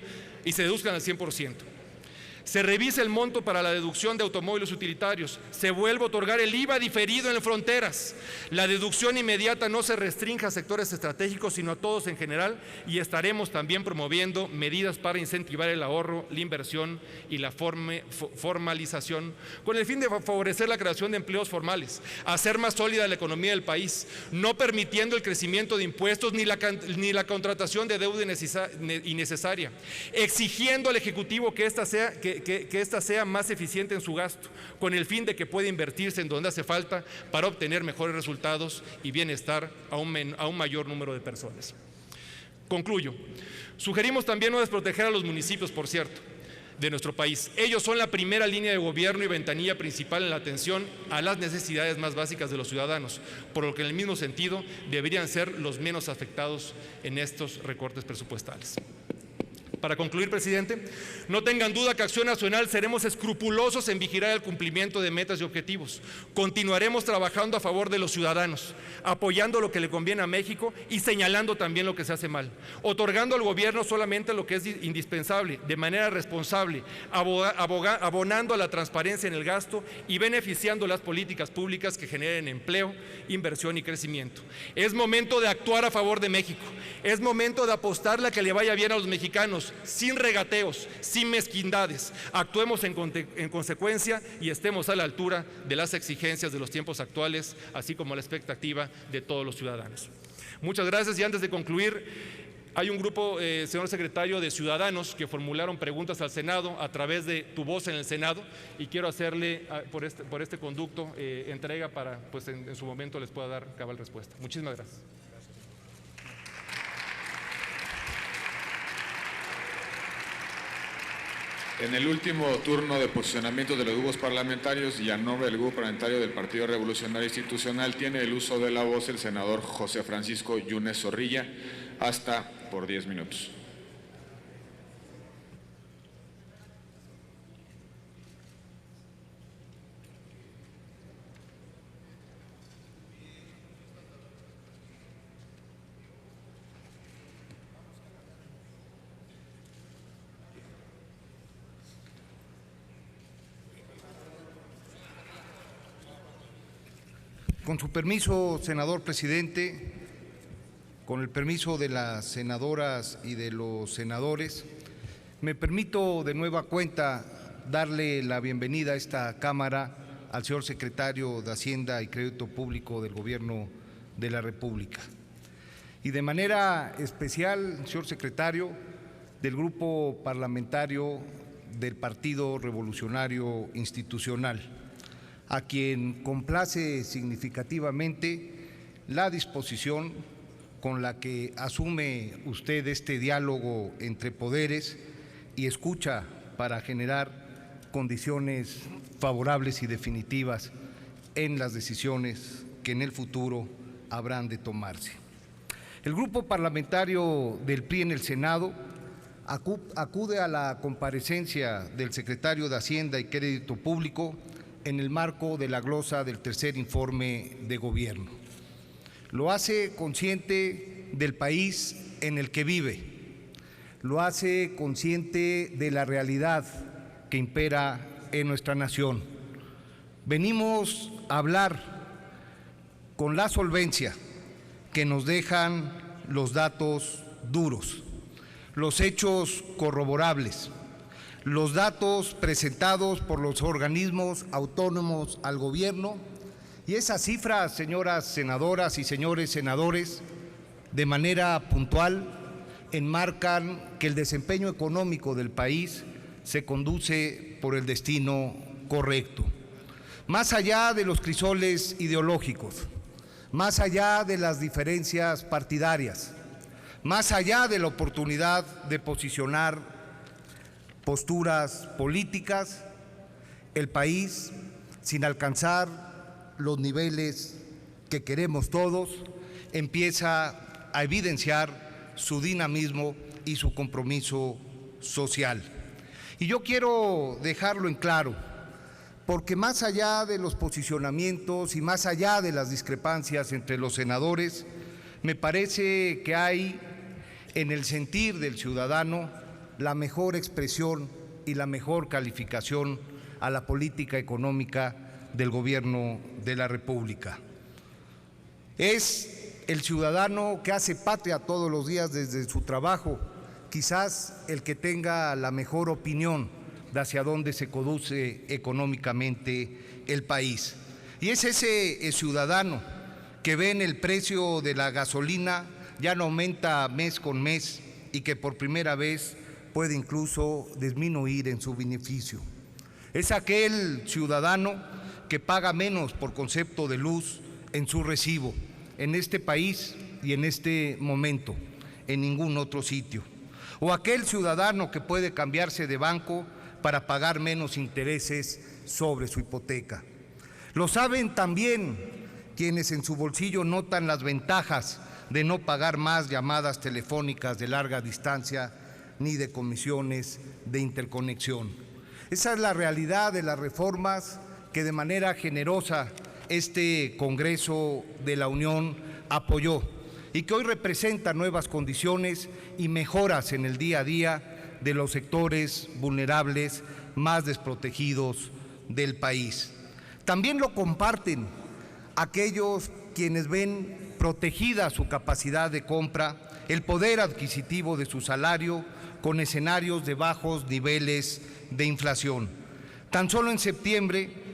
Se revise el monto para la deducción de automóviles utilitarios, se vuelve a otorgar el IVA diferido en fronteras, la deducción inmediata no se restrinja a sectores estratégicos sino a todos en general y estaremos también promoviendo medidas para incentivar el ahorro, la inversión y la formalización con el fin de favorecer la creación de empleos formales, hacer más sólida la economía del país, no permitiendo el crecimiento de impuestos ni la contratación de deuda innecesaria, exigiendo al Ejecutivo que ésta sea más eficiente en su gasto, con el fin de que pueda invertirse en donde hace falta para obtener mejores resultados y bienestar a un mayor número de personas. Concluyo. Sugerimos también no desproteger a los municipios, por cierto, de nuestro país. Ellos son la primera línea de gobierno y ventanilla principal en la atención a las necesidades más básicas de los ciudadanos, por lo que en el mismo sentido deberían ser los menos afectados en estos recortes presupuestales. Para concluir, presidente, no tengan duda que Acción Nacional seremos escrupulosos en vigilar el cumplimiento de metas y objetivos. Continuaremos trabajando a favor de los ciudadanos, apoyando lo que le conviene a México y señalando también lo que se hace mal, otorgando al gobierno solamente lo que es indispensable, de manera responsable, abonando a la transparencia en el gasto y beneficiando las políticas públicas que generen empleo, inversión y crecimiento. Es momento de actuar a favor de México, es momento de apostarle a que le vaya bien a los mexicanos, sin regateos, sin mezquindades. Actuemos en consecuencia y estemos a la altura de las exigencias de los tiempos actuales, así como la expectativa de todos los ciudadanos. Muchas gracias y antes de concluir, hay un grupo, señor secretario, de ciudadanos que formularon preguntas al Senado a través de Tu Voz en el Senado y quiero hacerle por este conducto entrega para, pues en su momento les pueda dar cabal respuesta. Muchísimas gracias. En el último turno de posicionamiento de los grupos parlamentarios y a nombre del grupo parlamentario del Partido Revolucionario Institucional tiene el uso de la voz el senador José Francisco Yunes Zorrilla, hasta por 10 minutos. Con su permiso, senador presidente, con el permiso de las senadoras y de los senadores, me permito de nueva cuenta darle la bienvenida a esta Cámara al señor secretario de Hacienda y Crédito Público del Gobierno de la República. Y de manera especial, señor secretario, del Grupo Parlamentario del Partido Revolucionario Institucional, a quien complace significativamente la disposición con la que asume usted este diálogo entre poderes y escucha para generar condiciones favorables y definitivas en las decisiones que en el futuro habrán de tomarse. El Grupo Parlamentario del PRI en el Senado acude a la comparecencia del secretario de Hacienda y Crédito Público en el marco de la glosa del tercer informe de gobierno. Lo hace consciente del país en el que vive, lo hace consciente de la realidad que impera en nuestra nación. Venimos a hablar con la solvencia que nos dejan los datos duros, los hechos corroborables, los datos presentados por los organismos autónomos al gobierno, y esas cifras, señoras senadoras y señores senadores, de manera puntual enmarcan que el desempeño económico del país se conduce por el destino correcto. Más allá de los crisoles ideológicos, más allá de las diferencias partidarias, más allá de la oportunidad de posicionar posturas políticas, el país, sin alcanzar los niveles que queremos todos, empieza a evidenciar su dinamismo y su compromiso social. Y yo quiero dejarlo en claro, porque más allá de los posicionamientos y más allá de las discrepancias entre los senadores, me parece que hay en el sentir del ciudadano la mejor expresión y la mejor calificación a la política económica del Gobierno de la República. Es el ciudadano que hace patria todos los días desde su trabajo, quizás el que tenga la mejor opinión de hacia dónde se conduce económicamente el país. Y es ese ciudadano que ve en el precio de la gasolina ya no aumenta mes con mes y que por primera vez puede incluso disminuir en su beneficio. Es aquel ciudadano que paga menos por concepto de luz en su recibo, en este país y en este momento, en ningún otro sitio. O aquel ciudadano que puede cambiarse de banco para pagar menos intereses sobre su hipoteca. Lo saben también quienes en su bolsillo notan las ventajas de no pagar más llamadas telefónicas de larga distancia ni de comisiones de interconexión. Esa es la realidad de las reformas que de manera generosa este Congreso de la Unión apoyó y que hoy representan nuevas condiciones y mejoras en el día a día de los sectores vulnerables más desprotegidos del país. También lo comparten aquellos quienes ven protegida su capacidad de compra, el poder adquisitivo de su salario con escenarios de bajos niveles de inflación. Tan solo en septiembre,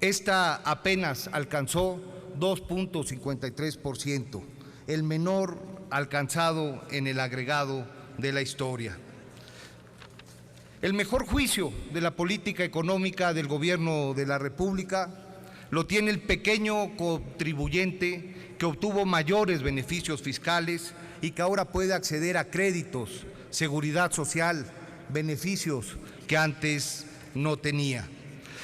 esta apenas alcanzó 2.53%, el menor alcanzado en el agregado de la historia. El mejor juicio de la política económica del Gobierno de la República lo tiene el pequeño contribuyente que obtuvo mayores beneficios fiscales y que ahora puede acceder a créditos, seguridad social, beneficios que antes no tenía.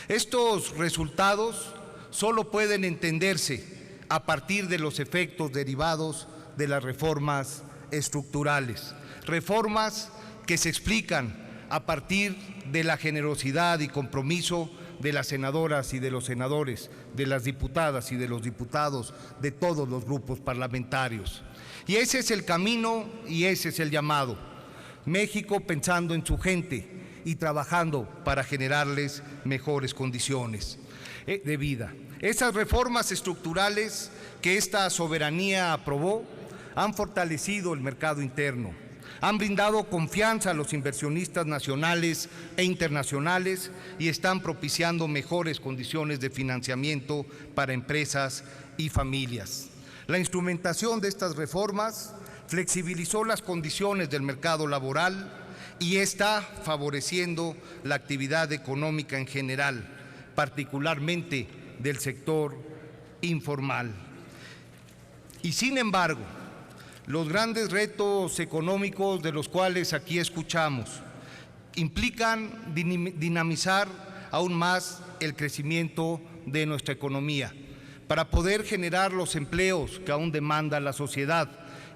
Estos resultados solo pueden entenderse a partir de los efectos derivados de las reformas estructurales, reformas que se explican a partir de la generosidad y compromiso de las senadoras y de los senadores, de las diputadas y de los diputados de todos los grupos parlamentarios. Y ese es el camino y ese es el llamado. México pensando en su gente y trabajando para generarles mejores condiciones de vida. Esas reformas estructurales que esta soberanía aprobó han fortalecido el mercado interno, han brindado confianza a los inversionistas nacionales e internacionales y están propiciando mejores condiciones de financiamiento para empresas y familias. La instrumentación de estas reformas flexibilizó las condiciones del mercado laboral y está favoreciendo la actividad económica en general, particularmente del sector informal. Y sin embargo, los grandes retos económicos de los cuales aquí escuchamos implican dinamizar aún más el crecimiento de nuestra economía para poder generar los empleos que aún demanda la sociedad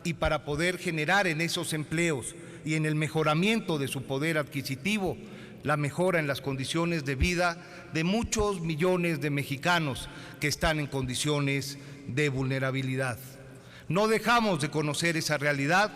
y para poder generar en esos empleos y en el mejoramiento de su poder adquisitivo la mejora en las condiciones de vida de muchos millones de mexicanos que están en condiciones de vulnerabilidad. No dejamos de conocer esa realidad,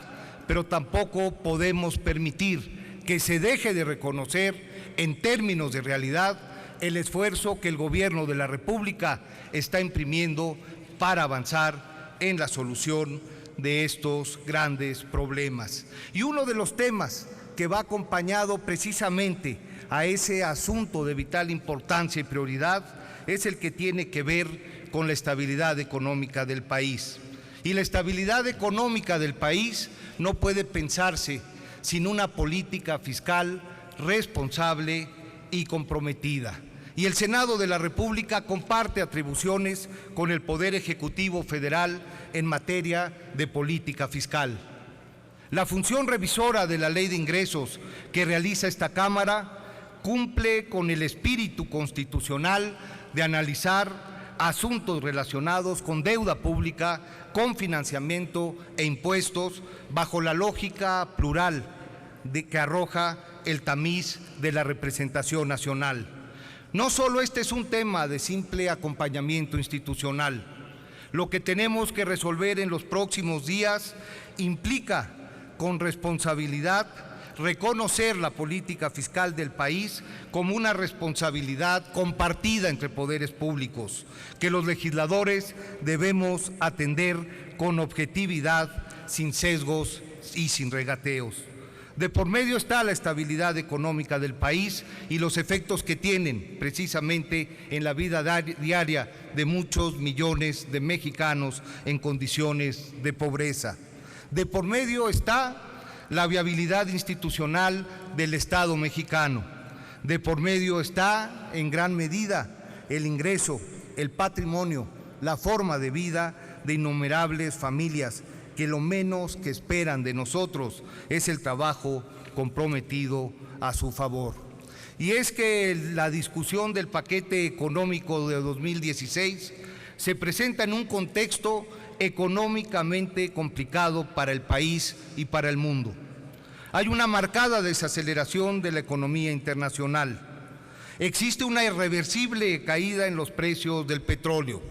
pero tampoco podemos permitir que se deje de reconocer en términos de realidad el esfuerzo que el Gobierno de la República está imprimiendo para avanzar en la solución de estos grandes problemas. Y uno de los temas que va acompañado precisamente a ese asunto de vital importancia y prioridad es el que tiene que ver con la estabilidad económica del país. Y la estabilidad económica del país no puede pensarse sin una política fiscal responsable y comprometida. Y el Senado de la República comparte atribuciones con el Poder Ejecutivo Federal en materia de política fiscal. La función revisora de la Ley de Ingresos que realiza esta Cámara cumple con el espíritu constitucional de analizar asuntos relacionados con deuda pública, con financiamiento e impuestos, bajo la lógica plural que arroja el tamiz de la representación nacional. No solo este es un tema de simple acompañamiento institucional. Lo que tenemos que resolver en los próximos días implica, con responsabilidad, reconocer la política fiscal del país como una responsabilidad compartida entre poderes públicos, que los legisladores debemos atender con objetividad, sin sesgos y sin regateos. De por medio está la estabilidad económica del país y los efectos que tienen precisamente en la vida diaria de muchos millones de mexicanos en condiciones de pobreza. De por medio está la viabilidad institucional del Estado mexicano. De por medio está, en gran medida, el ingreso, el patrimonio, la forma de vida de innumerables familias que lo menos que esperan de nosotros es el trabajo comprometido a su favor. Y es que la discusión del paquete económico de 2016 se presenta en un contexto económicamente complicado para el país y para el mundo. Hay una marcada desaceleración de la economía internacional. Existe una irreversible caída en los precios del petróleo,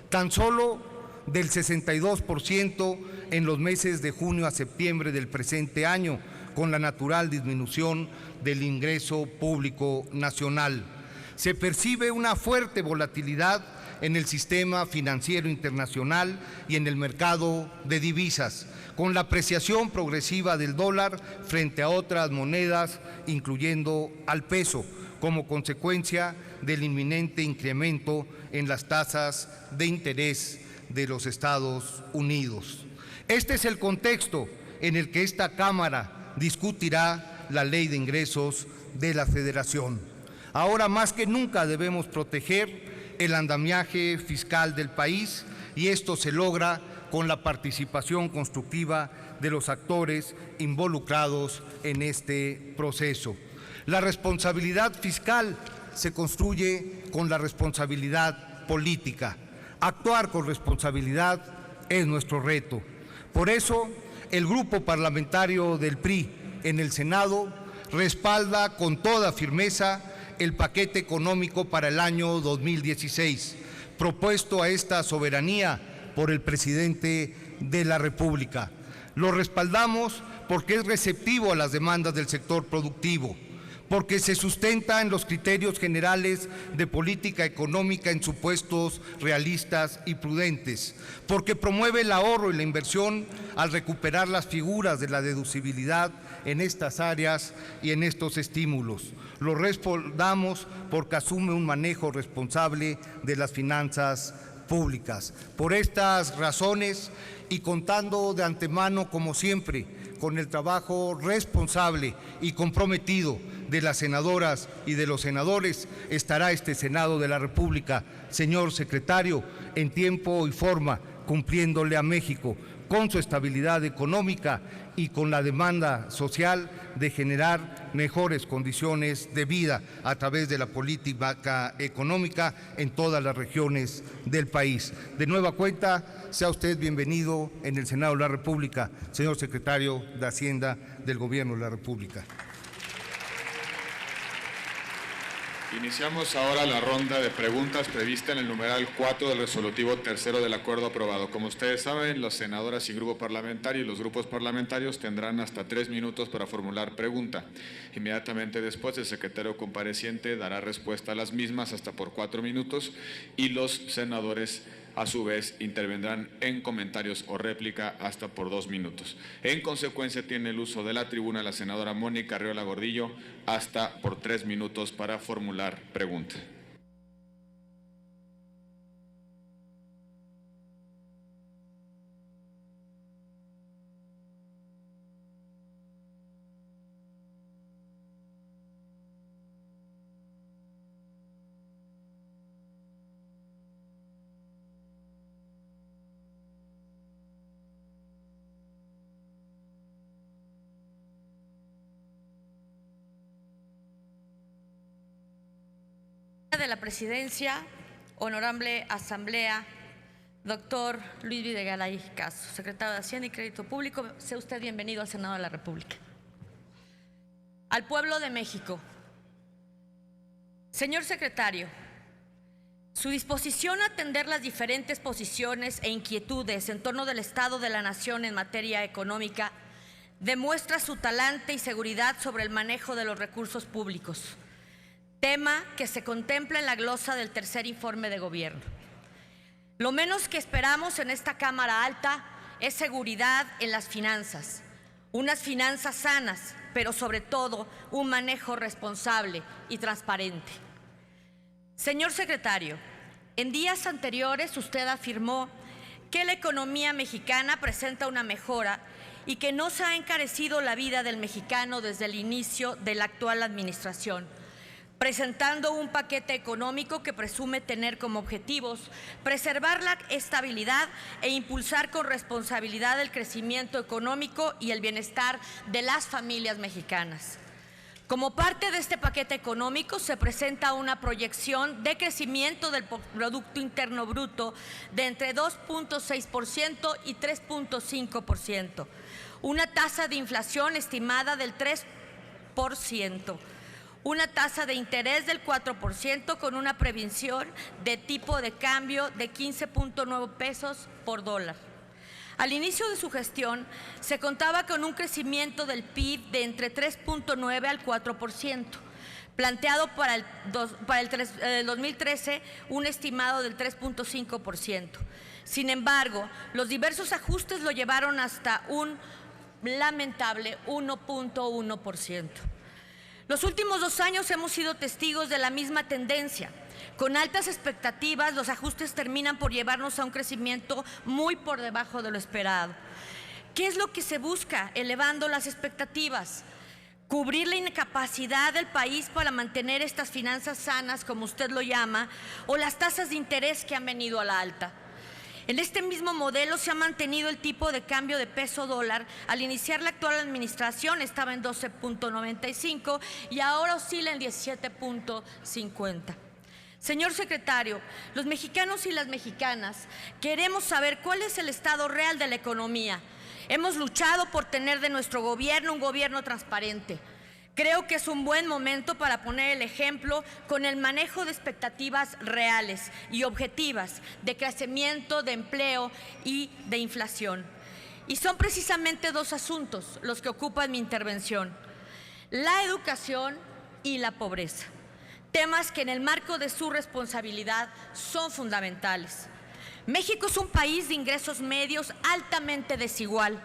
tan solo del 62% en los meses de junio a septiembre del presente año, con la natural disminución del ingreso público nacional. Se percibe una fuerte volatilidad en el sistema financiero internacional y en el mercado de divisas, con la apreciación progresiva del dólar frente a otras monedas, incluyendo al peso, como consecuencia del inminente incremento en las tasas de interés de los Estados Unidos. Este es el contexto en el que esta Cámara discutirá la Ley de Ingresos de la Federación. Ahora más que nunca debemos proteger el andamiaje fiscal del país y esto se logra con la participación constructiva de los actores involucrados en este proceso. La responsabilidad fiscal se construye con la responsabilidad política. Actuar con responsabilidad es nuestro reto. Por eso, el Grupo Parlamentario del PRI en el Senado respalda con toda firmeza el paquete económico para el año 2016, propuesto a esta soberanía por el presidente de la República. Lo respaldamos porque es receptivo a las demandas del sector productivo, porque se sustenta en los criterios generales de política económica en supuestos realistas y prudentes, porque promueve el ahorro y la inversión al recuperar las figuras de la deducibilidad en estas áreas y en estos estímulos. Lo respaldamos porque asume un manejo responsable de las finanzas públicas. Por estas razones y contando de antemano, como siempre, con el trabajo responsable y comprometido de las senadoras y de los senadores, estará este Senado de la República, señor secretario, en tiempo y forma, cumpliéndole a México con su estabilidad económica y con la demanda social de generar mejores condiciones de vida a través de la política económica en todas las regiones del país. De nueva cuenta, sea usted bienvenido en el Senado de la República, señor secretario de Hacienda del Gobierno de la República. Iniciamos ahora la ronda de preguntas prevista en el numeral 4 del resolutivo tercero del acuerdo aprobado. Como ustedes saben, las senadoras y grupo parlamentario y los grupos parlamentarios tendrán hasta 3 minutos para formular pregunta. Inmediatamente después, el secretario compareciente dará respuesta a las mismas hasta por 4 minutos y los senadores a su vez intervendrán en comentarios o réplica hasta por 2 minutos. En consecuencia, tiene el uso de la tribuna la senadora Mónica Arriola Gordillo hasta por 3 minutos para formular pregunta. De la Presidencia, Honorable Asamblea, doctor Luis Videgaray Caso, secretario de Hacienda y Crédito Público, sea usted bienvenido al Senado de la República. Al pueblo de México, señor secretario, su disposición a atender las diferentes posiciones e inquietudes en torno del Estado de la Nación en materia económica demuestra su talante y seguridad sobre el manejo de los recursos públicos, tema que se contempla en la glosa del tercer informe de gobierno. Lo menos que esperamos en esta Cámara Alta es seguridad en las finanzas, unas finanzas sanas, pero sobre todo un manejo responsable y transparente. Señor secretario, en días anteriores usted afirmó que la economía mexicana presenta una mejora y que no se ha encarecido la vida del mexicano desde el inicio de la actual administración, presentando un paquete económico que presume tener como objetivos preservar la estabilidad e impulsar con responsabilidad el crecimiento económico y el bienestar de las familias mexicanas. Como parte de este paquete económico se presenta una proyección de crecimiento del Producto Interno Bruto de entre 2.6% y 3.5%, una tasa de inflación estimada del 3%, una tasa de interés del 4% con una previsión de tipo de cambio de 15.9 pesos por dólar. Al inicio de su gestión se contaba con un crecimiento del PIB de entre 3.9 al 4%, planteado para el 2013 un estimado del 3.5%. Sin embargo, los diversos ajustes lo llevaron hasta un lamentable 1.1%. Los últimos 2 años hemos sido testigos de la misma tendencia. Con altas expectativas, los ajustes terminan por llevarnos a un crecimiento muy por debajo de lo esperado. ¿Qué es lo que se busca elevando las expectativas? Cubrir la incapacidad del país para mantener estas finanzas sanas, como usted lo llama, o las tasas de interés que han venido a la alta. En este mismo modelo se ha mantenido el tipo de cambio de peso-dólar. Al iniciar la actual administración estaba en 12.95 y ahora oscila en 17.50. Señor secretario, los mexicanos y las mexicanas queremos saber cuál es el estado real de la economía. Hemos luchado por tener de nuestro gobierno un gobierno transparente. Creo que es un buen momento para poner el ejemplo con el manejo de expectativas reales y objetivas de crecimiento, de empleo y de inflación. Y son precisamente 2 asuntos los que ocupan mi intervención: la educación y la pobreza. Temas que en el marco de su responsabilidad son fundamentales. México es un país de ingresos medios altamente desigual.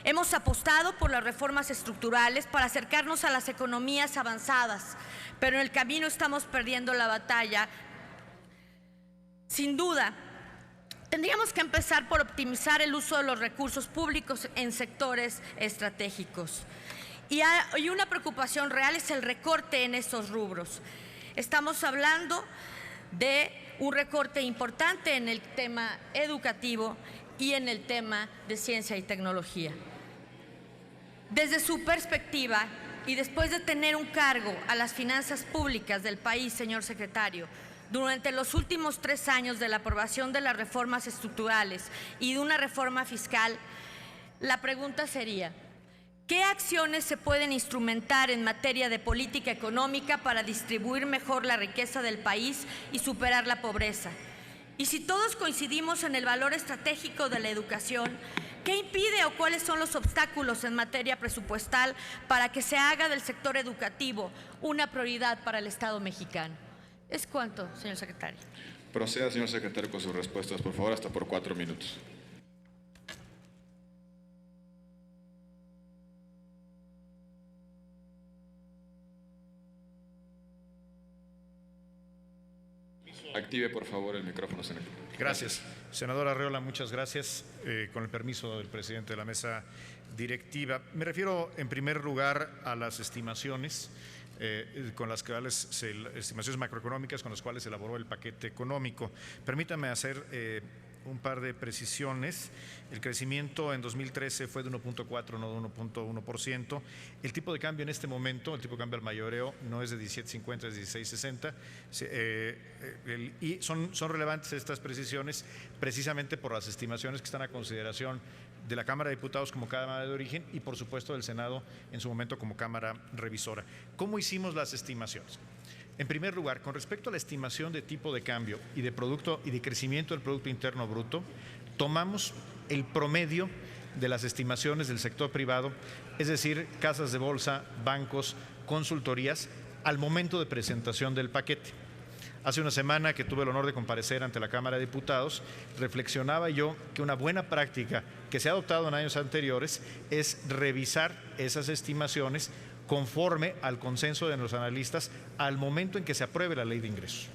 Hemos apostado por las reformas estructurales para acercarnos a las economías avanzadas, pero en el camino estamos perdiendo la batalla. Sin duda, tendríamos que empezar por optimizar el uso de los recursos públicos en sectores estratégicos. Y una preocupación real es el recorte en estos rubros. Estamos hablando de un recorte importante en el tema educativo y en el tema de ciencia y tecnología. Desde su perspectiva y después de tener un cargo a las finanzas públicas del país, señor secretario, durante los últimos 3 años de la aprobación de las reformas estructurales y de una reforma fiscal, la pregunta sería: ¿Qué acciones se pueden instrumentar en materia de política económica para distribuir mejor la riqueza del país y superar la pobreza? Y si todos coincidimos en el valor estratégico de la educación, ¿qué impide o cuáles son los obstáculos en materia presupuestal para que se haga del sector educativo una prioridad para el Estado mexicano? ¿Es cuánto, señor secretario? Proceda, señor secretario, con sus respuestas, por favor, hasta por 4 minutos. Active, por favor, el micrófono, senador. Gracias. Senador Arreola, muchas gracias. Con el permiso del presidente de la mesa directiva, me refiero en primer lugar a las estimaciones con las cuales estimaciones macroeconómicas con las cuales se elaboró el paquete económico. Permítame hacer un par de precisiones. El crecimiento en 2013 fue de 1.4, no de 1.1%. El tipo de cambio en este momento, el tipo de cambio al mayoreo, no es de 17.50, es de 16.60. Y son relevantes estas precisiones precisamente por las estimaciones que están a consideración de la Cámara de Diputados como Cámara de Origen y, por supuesto, del Senado en su momento como Cámara Revisora. ¿Cómo hicimos las estimaciones? En primer lugar, con respecto a la estimación de tipo de cambio y de producto y de crecimiento del Producto Interno Bruto, tomamos el promedio de las estimaciones del sector privado, es decir, casas de bolsa, bancos, consultorías, al momento de presentación del paquete. Hace una semana que tuve el honor de comparecer ante la Cámara de Diputados, reflexionaba yo que una buena práctica que se ha adoptado en años anteriores es revisar esas estimaciones conforme al consenso de los analistas al momento en que se apruebe la ley de ingresos,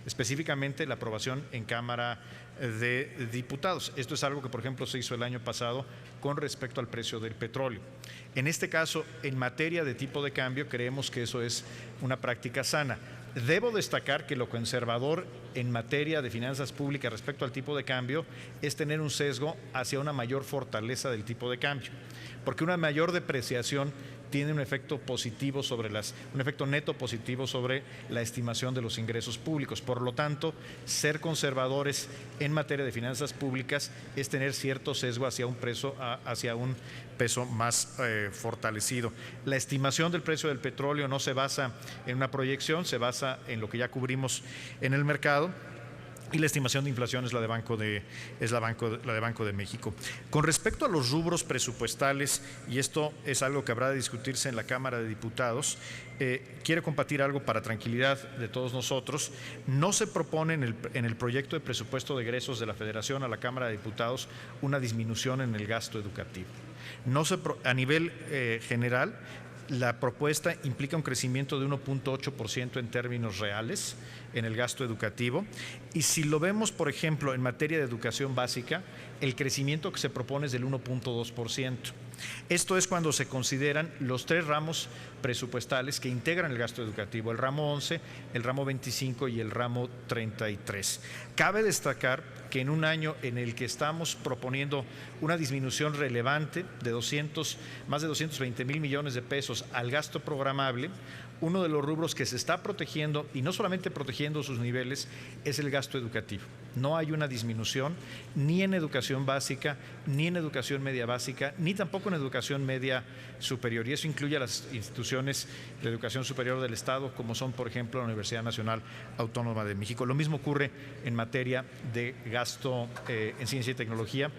específicamente la aprobación en Cámara de Diputados. Esto es algo que, por ejemplo, se hizo el año pasado con respecto al precio del petróleo. En este caso, en materia de tipo de cambio, creemos que eso es una práctica sana. Debo destacar que lo conservador en materia de finanzas públicas respecto al tipo de cambio es tener un sesgo hacia una mayor fortaleza del tipo de cambio, porque una mayor depreciación tiene un efecto positivo un efecto neto positivo sobre la estimación de los ingresos públicos. Por lo tanto, ser conservadores en materia de finanzas públicas es tener cierto sesgo hacia un peso más fortalecido. La estimación del precio del petróleo no se basa en una proyección, se basa en lo que ya cubrimos en el mercado. Y la estimación de inflación es la de Banco de México. Con respecto a los rubros presupuestales, y esto es algo que habrá de discutirse en la Cámara de Diputados, quiero compartir algo para tranquilidad de todos nosotros. No se propone en el proyecto de presupuesto de egresos de la Federación a la Cámara de Diputados una disminución en el gasto educativo. A nivel general, la propuesta implica un crecimiento de 1.8% en términos reales en el gasto educativo, y si lo vemos, por ejemplo, en materia de educación básica, el crecimiento que se propone es del 1.2%. Esto es cuando se consideran los 3 ramos presupuestales que integran el gasto educativo, el ramo 11, el ramo 25 y el ramo 33. Cabe destacar que en un año en el que estamos proponiendo una disminución relevante de más de 220 mil millones de pesos al gasto programable, uno de los rubros que se está protegiendo, y no solamente protegiendo sus niveles, es el gasto educativo. No hay una disminución ni en educación básica, ni en educación media básica, ni tampoco en educación media superior. Y eso incluye a las instituciones de educación superior del Estado, como son, por ejemplo, la Universidad Nacional Autónoma de México. Lo mismo ocurre en materia de gasto en ciencia y tecnología,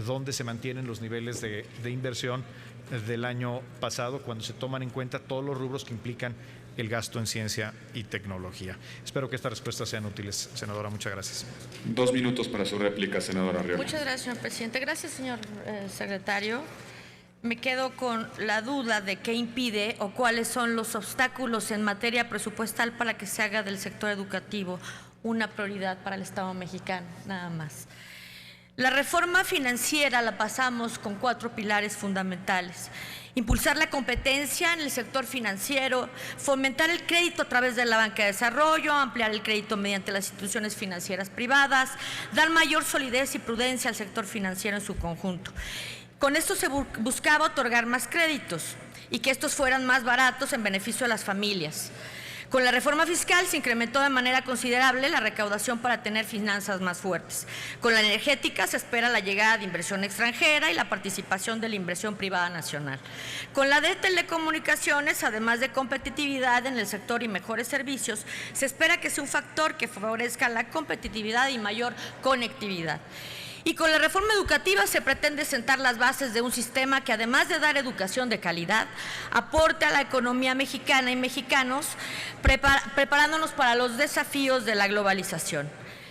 donde se mantienen los niveles de inversión del año pasado, cuando se toman en cuenta todos los rubros que implican el gasto en ciencia y tecnología. Espero que estas respuestas sean útiles, senadora. Muchas gracias. 2 minutos para su réplica, senadora Arreola. Muchas gracias, señor presidente. Gracias, señor secretario. Me quedo con la duda de qué impide o cuáles son los obstáculos en materia presupuestal para que se haga del sector educativo una prioridad para el Estado mexicano, nada más. La reforma financiera la pasamos con 4 pilares fundamentales: impulsar la competencia en el sector financiero, fomentar el crédito a través de la banca de desarrollo, ampliar el crédito mediante las instituciones financieras privadas, dar mayor solidez y prudencia al sector financiero en su conjunto. Con esto se buscaba otorgar más créditos y que estos fueran más baratos en beneficio de las familias. Con la reforma fiscal se incrementó de manera considerable la recaudación para tener finanzas más fuertes. Con la energética se espera la llegada de inversión extranjera y la participación de la inversión privada nacional. Con la de telecomunicaciones, además de competitividad en el sector y mejores servicios, se espera que sea un factor que favorezca la competitividad y mayor conectividad. Y con la reforma educativa se pretende sentar las bases de un sistema que, además de dar educación de calidad, aporte a la economía mexicana y mexicanos, preparándonos para los desafíos de la globalización.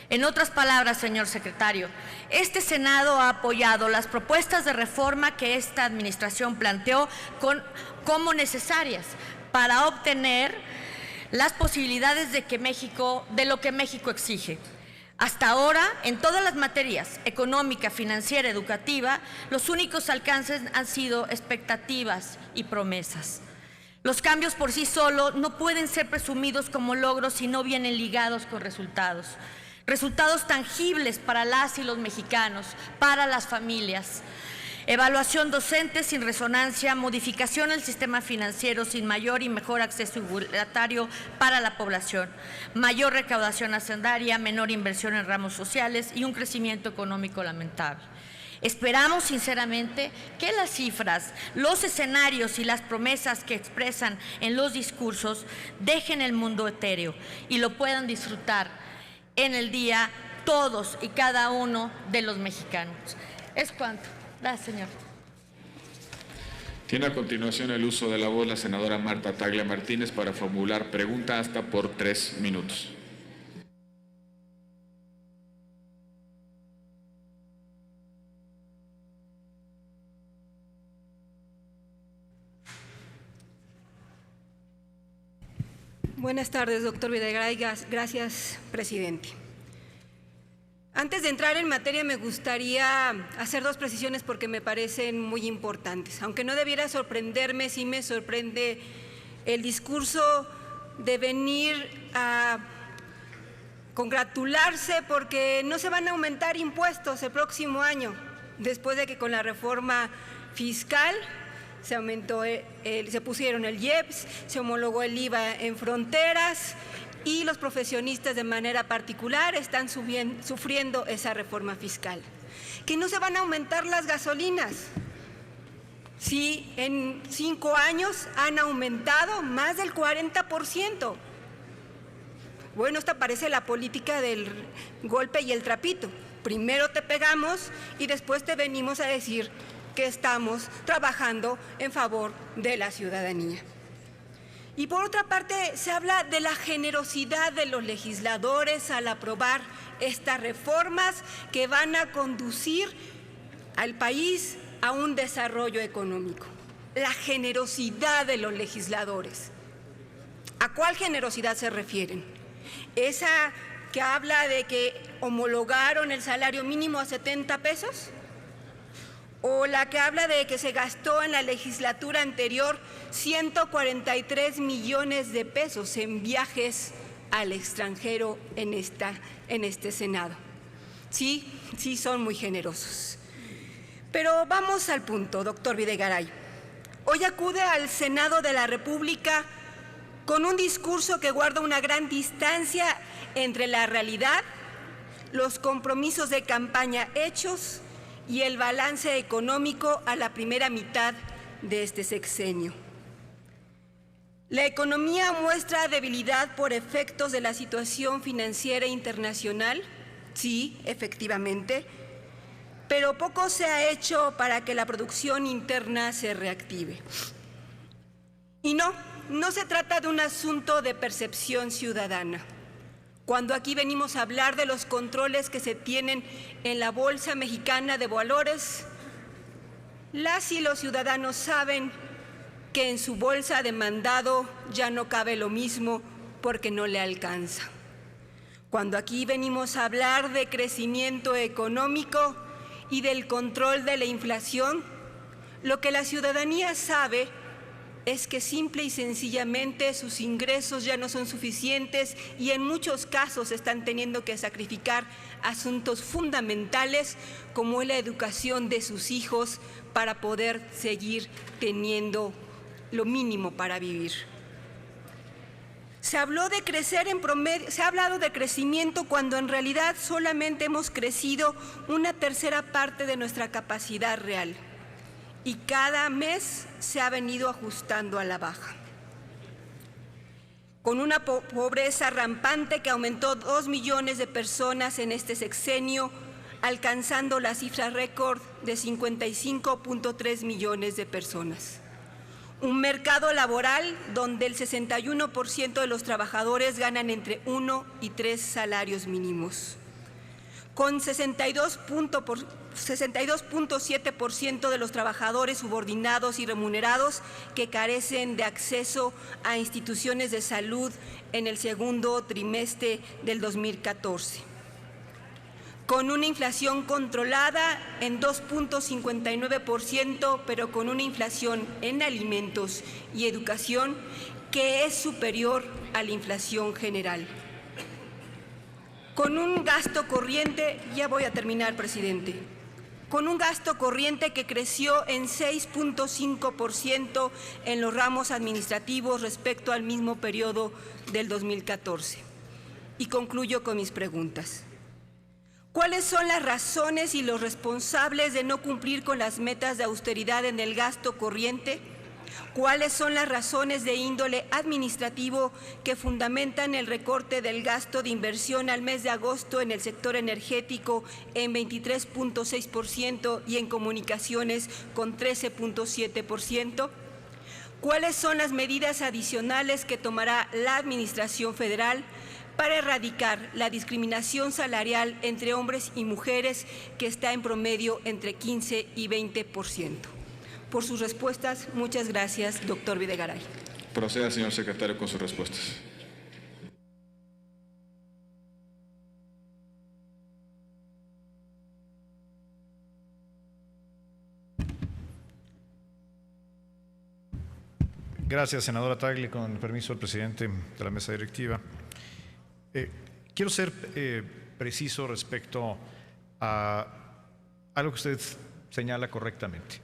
En otras palabras, señor secretario, este Senado ha apoyado las propuestas de reforma que esta administración planteó como necesarias para obtener las posibilidades de lo que México exige. Hasta ahora, en todas las materias, económica, financiera, educativa, los únicos alcances han sido expectativas y promesas. Los cambios por sí solos no pueden ser presumidos como logros si no vienen ligados con resultados. Resultados tangibles para las y los mexicanos, para las familias. Evaluación docente sin resonancia, modificación del sistema financiero sin mayor y mejor acceso igualitario para la población, mayor recaudación hacendaria, menor inversión en ramos sociales y un crecimiento económico lamentable. Esperamos sinceramente que las cifras, los escenarios y las promesas que expresan en los discursos dejen el mundo etéreo y lo puedan disfrutar en el día todos y cada uno de los mexicanos. Es cuanto. Gracias, señor. Tiene a continuación el uso de la voz la senadora Marta Tagle Martínez para formular pregunta hasta por 3 minutos. Buenas tardes, doctor Videgaray. Gracias, presidente. Antes de entrar en materia, me gustaría hacer 2 precisiones porque me parecen muy importantes. Aunque no debiera sorprenderme, sí me sorprende el discurso de venir a congratularse porque no se van a aumentar impuestos el próximo año, después de que con la reforma fiscal se pusieron el IEPS, se homologó el IVA en fronteras, y los profesionistas de manera particular están sufriendo esa reforma fiscal. Que no se van a aumentar las gasolinas. Sí, en 5 años han aumentado más del 40%. Bueno, esta parece la política del golpe y el trapito. Primero te pegamos y después te venimos a decir que estamos trabajando en favor de la ciudadanía. Y por otra parte, se habla de la generosidad de los legisladores al aprobar estas reformas que van a conducir al país a un desarrollo económico. La generosidad de los legisladores. ¿A cuál generosidad se refieren? ¿Esa que habla de que homologaron el salario mínimo a 70 pesos? ¿O la que habla de que se gastó en la legislatura anterior 143 millones de pesos en viajes al extranjero en este Senado? Sí, son muy generosos. Pero vamos al punto, doctor Videgaray. Hoy acude al Senado de la República con un discurso que guarda una gran distancia entre la realidad, los compromisos de campaña hechos y el balance económico a la primera mitad de este sexenio. La economía muestra debilidad por efectos de la situación financiera internacional, sí, efectivamente, pero poco se ha hecho para que la producción interna se reactive. Y no se trata de un asunto de percepción ciudadana. Cuando aquí venimos a hablar de los controles que se tienen en la Bolsa Mexicana de Valores, las y los ciudadanos saben que en su bolsa de mandado ya no cabe lo mismo porque no le alcanza. Cuando aquí venimos a hablar de crecimiento económico y del control de la inflación, lo que la ciudadanía sabe es que simple y sencillamente sus ingresos ya no son suficientes y en muchos casos están teniendo que sacrificar asuntos fundamentales como la educación de sus hijos para poder seguir teniendo lo mínimo para vivir. Se habló de crecer en promedio, se ha hablado de crecimiento cuando en realidad solamente hemos crecido una tercera parte de nuestra capacidad real y cada mes se ha venido ajustando a la baja. Con una pobreza rampante que aumentó 2 millones de personas en este sexenio, alcanzando la cifra récord de 55.3 millones de personas. Un mercado laboral donde el 61% de los trabajadores ganan entre 1 y 3 salarios mínimos. Con 62.7% de los trabajadores subordinados y remunerados que carecen de acceso a instituciones de salud en el segundo trimestre del 2014. Con una inflación controlada en 2.59%, pero con una inflación en alimentos y educación que es superior a la inflación general. Con un gasto corriente, ya voy a terminar, presidente, con un gasto corriente que creció en 6.5% en los ramos administrativos respecto al mismo periodo del 2014. Y concluyo con mis preguntas. ¿Cuáles son las razones y los responsables de no cumplir con las metas de austeridad en el gasto corriente? ¿Cuáles son las razones de índole administrativo que fundamentan el recorte del gasto de inversión al mes de agosto en el sector energético en 23.6% y en comunicaciones con 13.7%? ¿Cuáles son las medidas adicionales que tomará la Administración Federal para erradicar la discriminación salarial entre hombres y mujeres que está en promedio entre 15 y 20%? Por sus respuestas, muchas gracias, doctor Videgaray. Proceda, señor secretario, con sus respuestas. Gracias, senadora Tagle. Con el permiso del presidente de la mesa directiva. Quiero ser preciso respecto a algo que usted señala correctamente.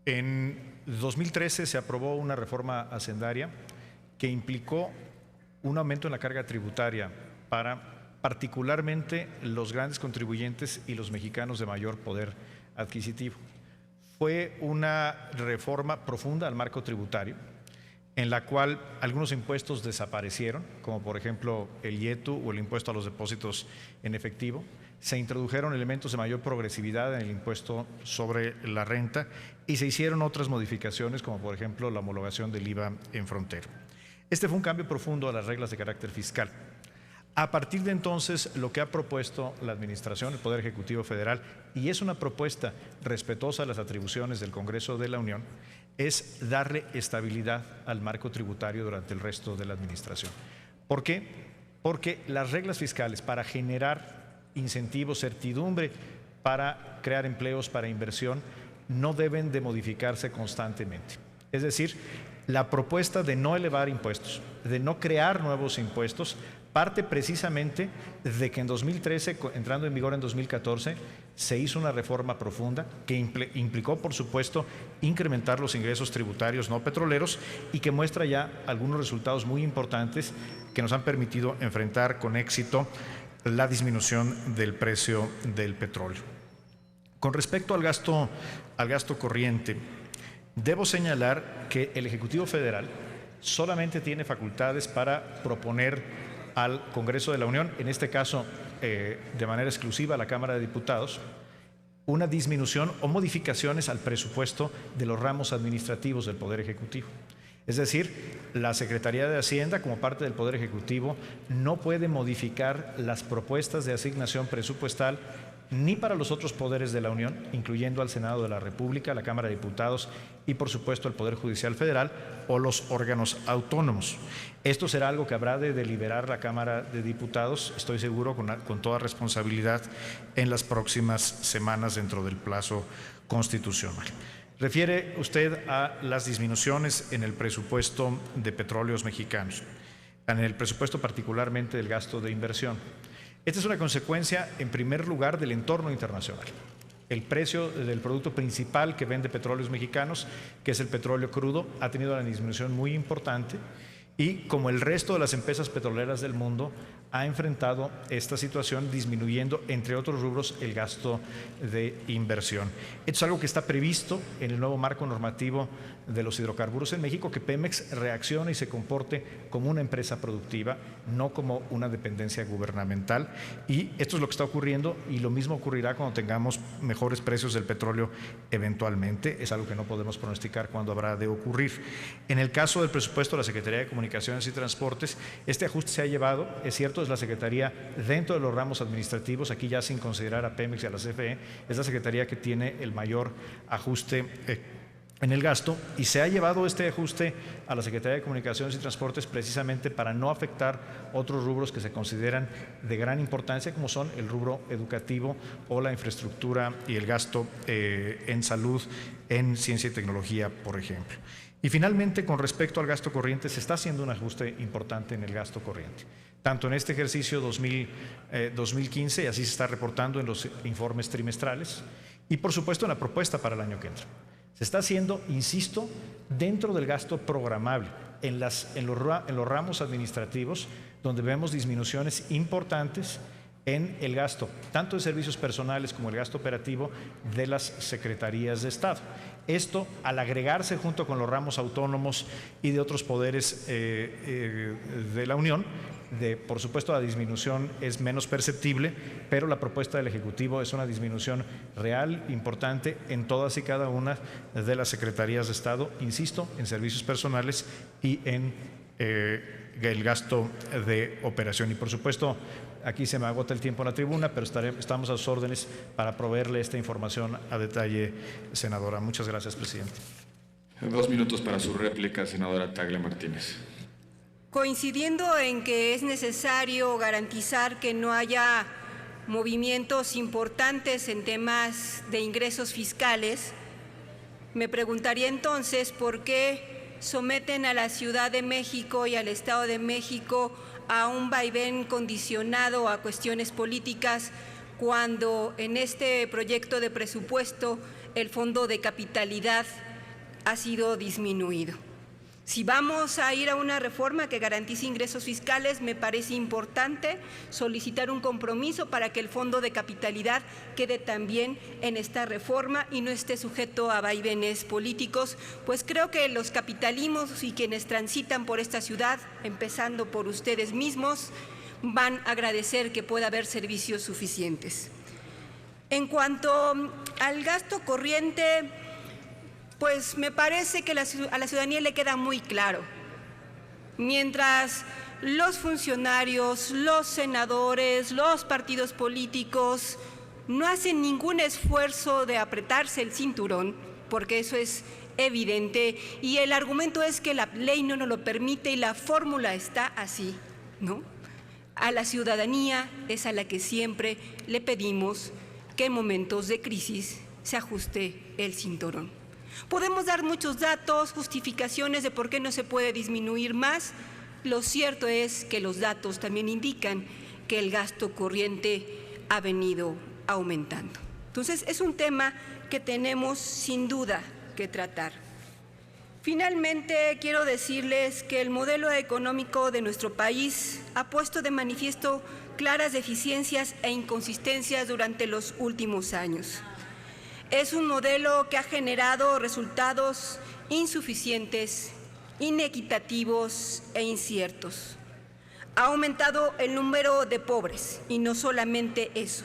En 2013 se aprobó una reforma hacendaria que implicó un aumento en la carga tributaria para particularmente los grandes contribuyentes y los mexicanos de mayor poder adquisitivo. Fue una reforma profunda al marco tributario, en la cual algunos impuestos desaparecieron, como por ejemplo el IETU o el impuesto a los depósitos en efectivo. Se introdujeron elementos de mayor progresividad en el impuesto sobre la renta y se hicieron otras modificaciones, como por ejemplo la homologación del IVA en frontera. Este fue un cambio profundo a las reglas de carácter fiscal. A partir de entonces, lo que ha propuesto la Administración, el Poder Ejecutivo Federal, y es una propuesta respetuosa a las atribuciones del Congreso de la Unión, es darle estabilidad al marco tributario durante el resto de la Administración. ¿Por qué? Porque las reglas fiscales para generar incentivos, certidumbre, para crear empleos, para inversión, no deben de modificarse constantemente. Es decir, la propuesta de no elevar impuestos, de no crear nuevos impuestos, parte precisamente de que en 2013, entrando en vigor en 2014, se hizo una reforma profunda que implicó, por supuesto, incrementar los ingresos tributarios no petroleros y que muestra ya algunos resultados muy importantes que nos han permitido enfrentar con éxito la disminución del precio del petróleo. Con respecto al gasto corriente, debo señalar que el Ejecutivo Federal solamente tiene facultades para proponer al Congreso de la Unión, en este caso de manera exclusiva a la Cámara de Diputados, una disminución o modificaciones al presupuesto de los ramos administrativos del Poder Ejecutivo. Es decir, la Secretaría de Hacienda, como parte del Poder Ejecutivo, no puede modificar las propuestas de asignación presupuestal ni para los otros poderes de la Unión, incluyendo al Senado de la República, la Cámara de Diputados y, por supuesto, el Poder Judicial Federal o los órganos autónomos. Esto será algo que habrá de deliberar la Cámara de Diputados, estoy seguro, con toda responsabilidad en las próximas semanas dentro del plazo constitucional. Refiere usted a las disminuciones en el presupuesto de Petróleos Mexicanos, en el presupuesto particularmente del gasto de inversión. Esta es una consecuencia, en primer lugar, del entorno internacional. El precio del producto principal que vende Petróleos Mexicanos, que es el petróleo crudo, ha tenido una disminución muy importante y como el resto de las empresas petroleras del mundo ha enfrentado esta situación disminuyendo, entre otros rubros, el gasto de inversión. Esto es algo que está previsto en el nuevo marco normativo de los hidrocarburos en México, que Pemex reaccione y se comporte como una empresa productiva, no como una dependencia gubernamental. Y esto es lo que está ocurriendo, y lo mismo ocurrirá cuando tengamos mejores precios del petróleo eventualmente. Es algo que no podemos pronosticar cuándo habrá de ocurrir. En el caso del presupuesto de la Secretaría de Comunicaciones y Transportes, este ajuste se ha llevado, es cierto, es la Secretaría dentro de los ramos administrativos, aquí ya sin considerar a Pemex y a la CFE, es la Secretaría que tiene el mayor ajuste en el gasto, y se ha llevado este ajuste a la Secretaría de Comunicaciones y Transportes precisamente para no afectar otros rubros que se consideran de gran importancia, como son el rubro educativo o la infraestructura y el gasto en salud, en ciencia y tecnología, por ejemplo. Y finalmente, con respecto al gasto corriente, se está haciendo un ajuste importante en el gasto corriente, tanto en este ejercicio 2015, y así se está reportando en los informes trimestrales, y por supuesto en la propuesta para el año que entra. Se está haciendo, insisto, dentro del gasto programable, en los ramos administrativos, donde vemos disminuciones importantes en el gasto, tanto de servicios personales como el gasto operativo de las secretarías de Estado. Esto, al agregarse junto con los ramos autónomos y de otros poderes de la Unión, por supuesto la disminución es menos perceptible, pero la propuesta del Ejecutivo es una disminución real, importante, en todas y cada una de las secretarías de Estado, insisto, en servicios personales y en el gasto de operación. Y por supuesto, aquí se me agota el tiempo en la tribuna, pero estamos a sus órdenes para proveerle esta información a detalle, senadora. Muchas gracias, presidente. 2 minutos para su réplica, senadora Tagle Martínez. Coincidiendo en que es necesario garantizar que no haya movimientos importantes en temas de ingresos fiscales, me preguntaría entonces por qué someten a la Ciudad de México y al Estado de México a un vaivén condicionado a cuestiones políticas, cuando en este proyecto de presupuesto el fondo de capitalidad ha sido disminuido. Si vamos a ir a una reforma que garantice ingresos fiscales, me parece importante solicitar un compromiso para que el fondo de capitalidad quede también en esta reforma y no esté sujeto a vaivenes políticos, pues creo que los capitalismos y quienes transitan por esta ciudad, empezando por ustedes mismos, van a agradecer que pueda haber servicios suficientes. En cuanto al gasto corriente, pues me parece que a la ciudadanía le queda muy claro. Mientras los funcionarios, los senadores, los partidos políticos no hacen ningún esfuerzo de apretarse el cinturón, porque eso es evidente, y el argumento es que la ley no nos lo permite y la fórmula está así, ¿no? A la ciudadanía es a la que siempre le pedimos que en momentos de crisis se ajuste el cinturón. Podemos dar muchos datos, justificaciones de por qué no se puede disminuir más. Lo cierto es que los datos también indican que el gasto corriente ha venido aumentando. Entonces, es un tema que tenemos sin duda que tratar. Finalmente, quiero decirles que el modelo económico de nuestro país ha puesto de manifiesto claras deficiencias e inconsistencias durante los últimos años. Es un modelo que ha generado resultados insuficientes, inequitativos e inciertos. Ha aumentado el número de pobres y no solamente eso,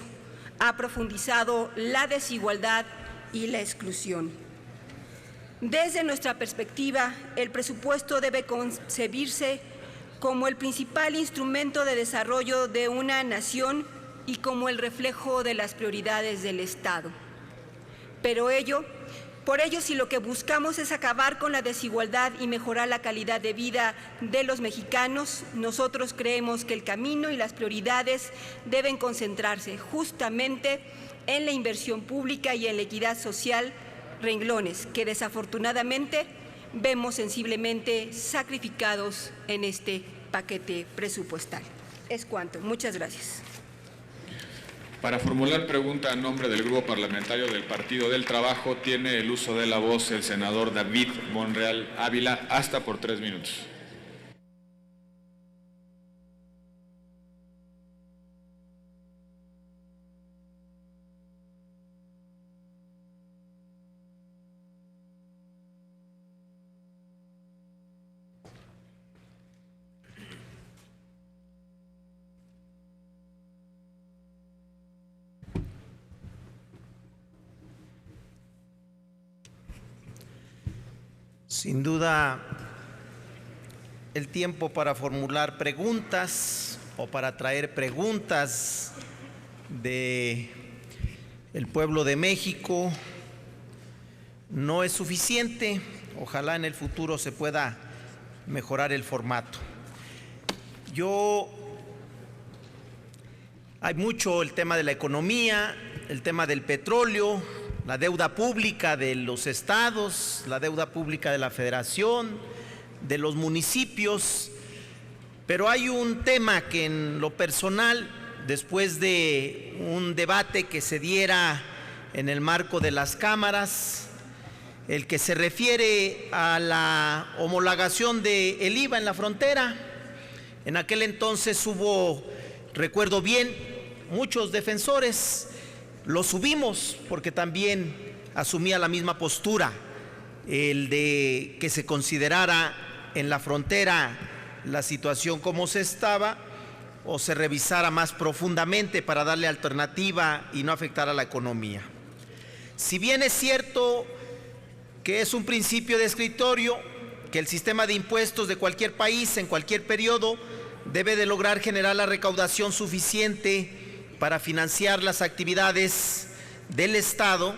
ha profundizado la desigualdad y la exclusión. Desde nuestra perspectiva, el presupuesto debe concebirse como el principal instrumento de desarrollo de una nación y como el reflejo de las prioridades del Estado. Pero por ello, si lo que buscamos es acabar con la desigualdad y mejorar la calidad de vida de los mexicanos, nosotros creemos que el camino y las prioridades deben concentrarse justamente en la inversión pública y en la equidad social, renglones que desafortunadamente vemos sensiblemente sacrificados en este paquete presupuestal. Es cuanto. Muchas gracias. Para formular pregunta a nombre del Grupo Parlamentario del Partido del Trabajo, tiene el uso de la voz el senador David Monreal Ávila, hasta por 3 minutos. Sin duda, el tiempo para formular preguntas o para traer preguntas del pueblo de México no es suficiente. Ojalá en el futuro se pueda mejorar el formato. Hay mucho el tema de la economía, el tema del petróleo, la deuda pública de los estados, la deuda pública de la federación, de los municipios, pero hay un tema que en lo personal, después de un debate que se diera en el marco de las cámaras, el que se refiere a la homologación del IVA en la frontera. En aquel entonces hubo, recuerdo bien, muchos defensores, lo subimos porque también asumía la misma postura, el de que se considerara en la frontera la situación como se estaba o se revisara más profundamente para darle alternativa y no afectar a la economía. Si bien es cierto que es un principio de escritorio, que el sistema de impuestos de cualquier país en cualquier periodo debe de lograr generar la recaudación suficiente para financiar las actividades del Estado,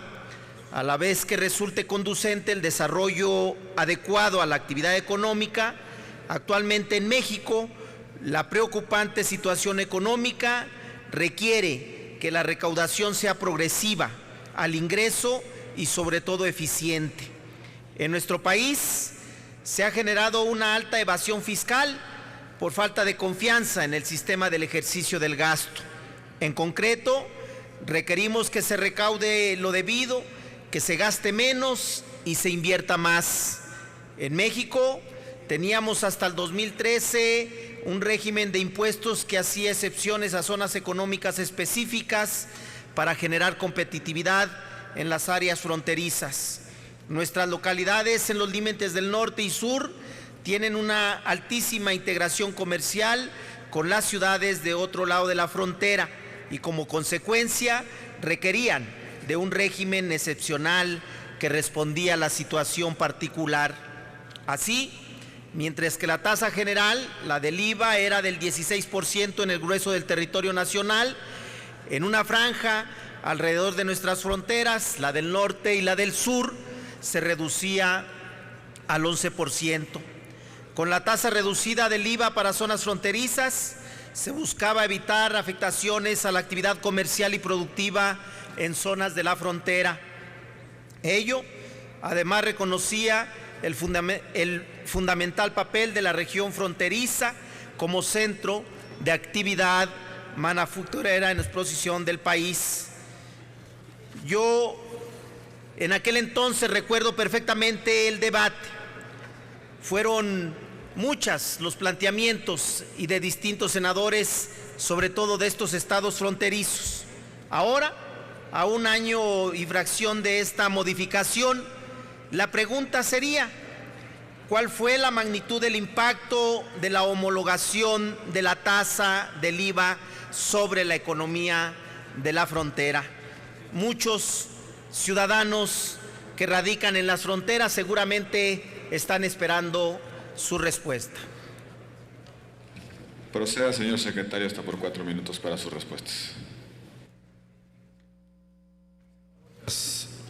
a la vez que resulte conducente el desarrollo adecuado a la actividad económica. Actualmente en México, la preocupante situación económica requiere que la recaudación sea progresiva al ingreso y sobre todo eficiente. En nuestro país se ha generado una alta evasión fiscal por falta de confianza en el sistema del ejercicio del gasto. En concreto, requerimos que se recaude lo debido, que se gaste menos y se invierta más. En México teníamos hasta el 2013 un régimen de impuestos que hacía excepciones a zonas económicas específicas para generar competitividad en las áreas fronterizas. Nuestras localidades en los límites del norte y sur tienen una altísima integración comercial con las ciudades de otro lado de la frontera y como consecuencia requerían de un régimen excepcional que respondía a la situación particular. Así, mientras que la tasa general, la del IVA, era del 16% en el grueso del territorio nacional, en una franja alrededor de nuestras fronteras, la del norte y la del sur, se reducía al 11%. Con la tasa reducida del IVA para zonas fronterizas, se buscaba evitar afectaciones a la actividad comercial y productiva en zonas de la frontera. Ello, además, reconocía el fundamental papel de la región fronteriza como centro de actividad manufacturera en exposición del país. Yo en aquel entonces recuerdo perfectamente el debate. Fueron muchos los planteamientos y de distintos senadores, sobre todo de estos estados fronterizos. Ahora, a un año y fracción de esta modificación, la pregunta sería: ¿cuál fue la magnitud del impacto de la homologación de la tasa del IVA sobre la economía de la frontera? Muchos ciudadanos que radican en las fronteras seguramente están esperando su respuesta. Proceda, señor secretario, hasta por 4 minutos para sus respuestas.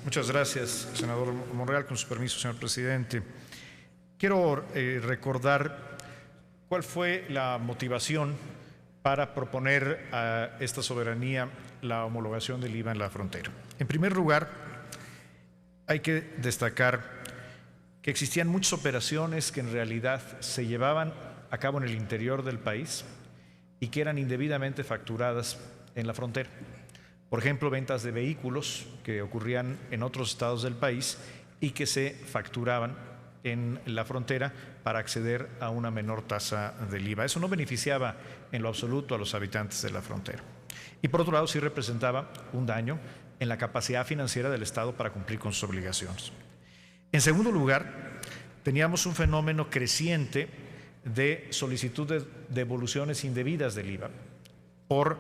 Muchas gracias, senador Monreal. Con su permiso, señor presidente. Quiero recordar cuál fue la motivación para proponer a esta soberanía la homologación del IVA en la frontera. En primer lugar, hay que destacar que existían muchas operaciones que en realidad se llevaban a cabo en el interior del país y que eran indebidamente facturadas en la frontera. Por ejemplo, ventas de vehículos que ocurrían en otros estados del país y que se facturaban en la frontera para acceder a una menor tasa del IVA. Eso no beneficiaba en lo absoluto a los habitantes de la frontera. Y por otro lado, sí representaba un daño en la capacidad financiera del Estado para cumplir con sus obligaciones. En segundo lugar, teníamos un fenómeno creciente de solicitud de devoluciones indebidas del IVA por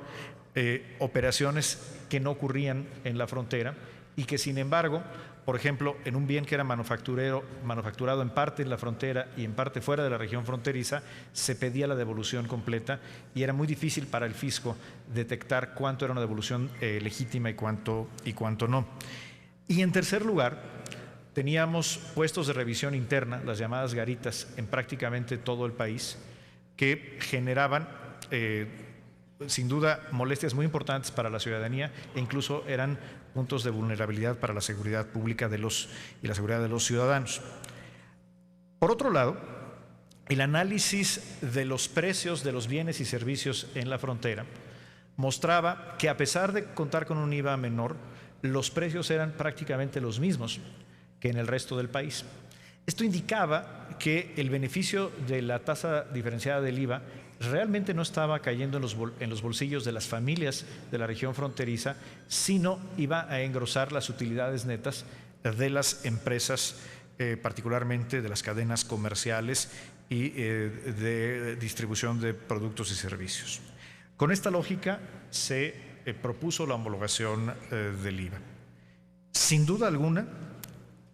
operaciones que no ocurrían en la frontera y que sin embargo, por ejemplo, en un bien que era manufacturado en parte en la frontera y en parte fuera de la región fronteriza, se pedía la devolución completa y era muy difícil para el fisco detectar cuánto era una devolución legítima y cuánto no. Y en tercer lugar, teníamos puestos de revisión interna, las llamadas garitas, en prácticamente todo el país, que generaban sin duda molestias muy importantes para la ciudadanía e incluso eran puntos de vulnerabilidad para la seguridad pública y la seguridad de los ciudadanos. Por otro lado, el análisis de los precios de los bienes y servicios en la frontera mostraba que a pesar de contar con un IVA menor, los precios eran prácticamente los mismos que en el resto del país. Esto indicaba que el beneficio de la tasa diferenciada del IVA realmente no estaba cayendo en los bolsillos de las familias de la región fronteriza, sino iba a engrosar las utilidades netas de las empresas, particularmente de las cadenas comerciales y de distribución de productos y servicios. Con esta lógica se propuso la homologación del IVA. Sin duda alguna,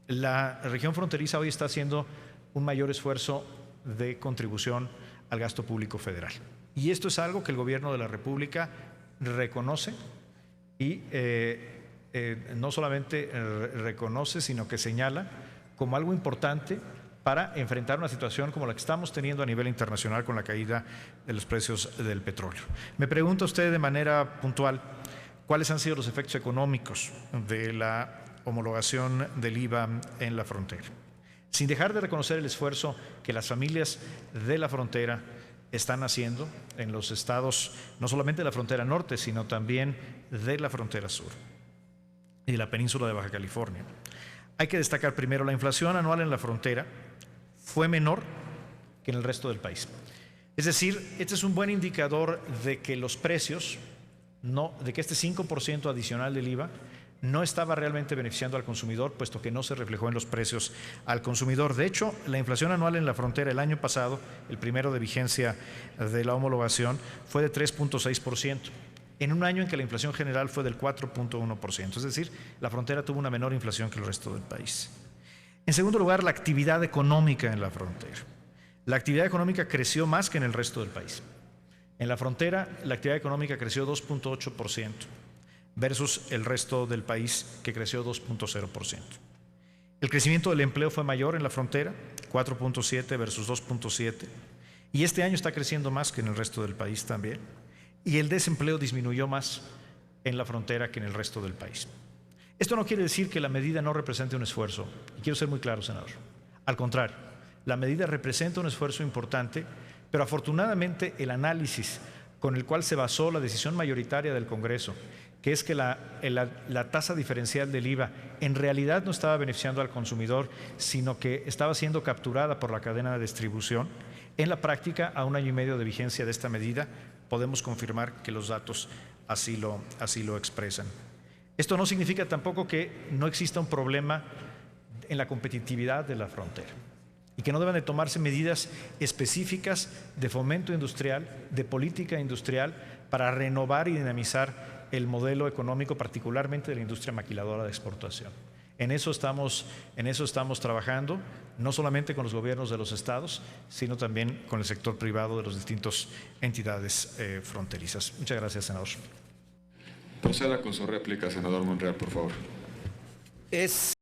la región fronteriza hoy está haciendo un mayor esfuerzo de contribución al gasto público federal. Y esto es algo que el Gobierno de la República reconoce y no solamente reconoce, sino que señala como algo importante para enfrentar una situación como la que estamos teniendo a nivel internacional con la caída de los precios del petróleo. Me pregunta usted de manera puntual cuáles han sido los efectos económicos de la homologación del IVA en la frontera. Sin dejar de reconocer el esfuerzo que las familias de la frontera están haciendo en los estados, no solamente de la frontera norte, sino también de la frontera sur y de la península de Baja California. Hay que destacar primero, la inflación anual en la frontera fue menor que en el resto del país. Es decir, este es un buen indicador de que los precios, de que este 5% adicional del IVA no estaba realmente beneficiando al consumidor, puesto que no se reflejó en los precios al consumidor. De hecho, la inflación anual en la frontera el año pasado, el primero de vigencia de la homologación, fue de 3.6%, en un año en que la inflación general fue del 4.1%. Es decir, la frontera tuvo una menor inflación que el resto del país. En segundo lugar, la actividad económica en la frontera. La actividad económica creció más que en el resto del país. En la frontera, la actividad económica creció 2.8%. versus el resto del país, que creció 2.0%. El crecimiento del empleo fue mayor en la frontera, 4.7 versus 2.7, y este año está creciendo más que en el resto del país también, y el desempleo disminuyó más en la frontera que en el resto del país. Esto no quiere decir que la medida no represente un esfuerzo, y quiero ser muy claro, senador. Al contrario, la medida representa un esfuerzo importante, pero afortunadamente el análisis con el cual se basó la decisión mayoritaria del Congreso, que es que la tasa diferencial del IVA en realidad no estaba beneficiando al consumidor, sino que estaba siendo capturada por la cadena de distribución. En la práctica, a un año y medio de vigencia de esta medida, podemos confirmar que los datos así lo expresan. Esto no significa tampoco que no exista un problema en la competitividad de la frontera y que no deban de tomarse medidas específicas de fomento industrial, de política industrial, para renovar y dinamizar el modelo económico, particularmente de la industria maquiladora de exportación. En eso estamos trabajando, no solamente con los gobiernos de los estados, sino también con el sector privado de las distintas entidades fronterizas. Muchas gracias, senador. Proceda con su réplica, senador Monreal, por favor. Es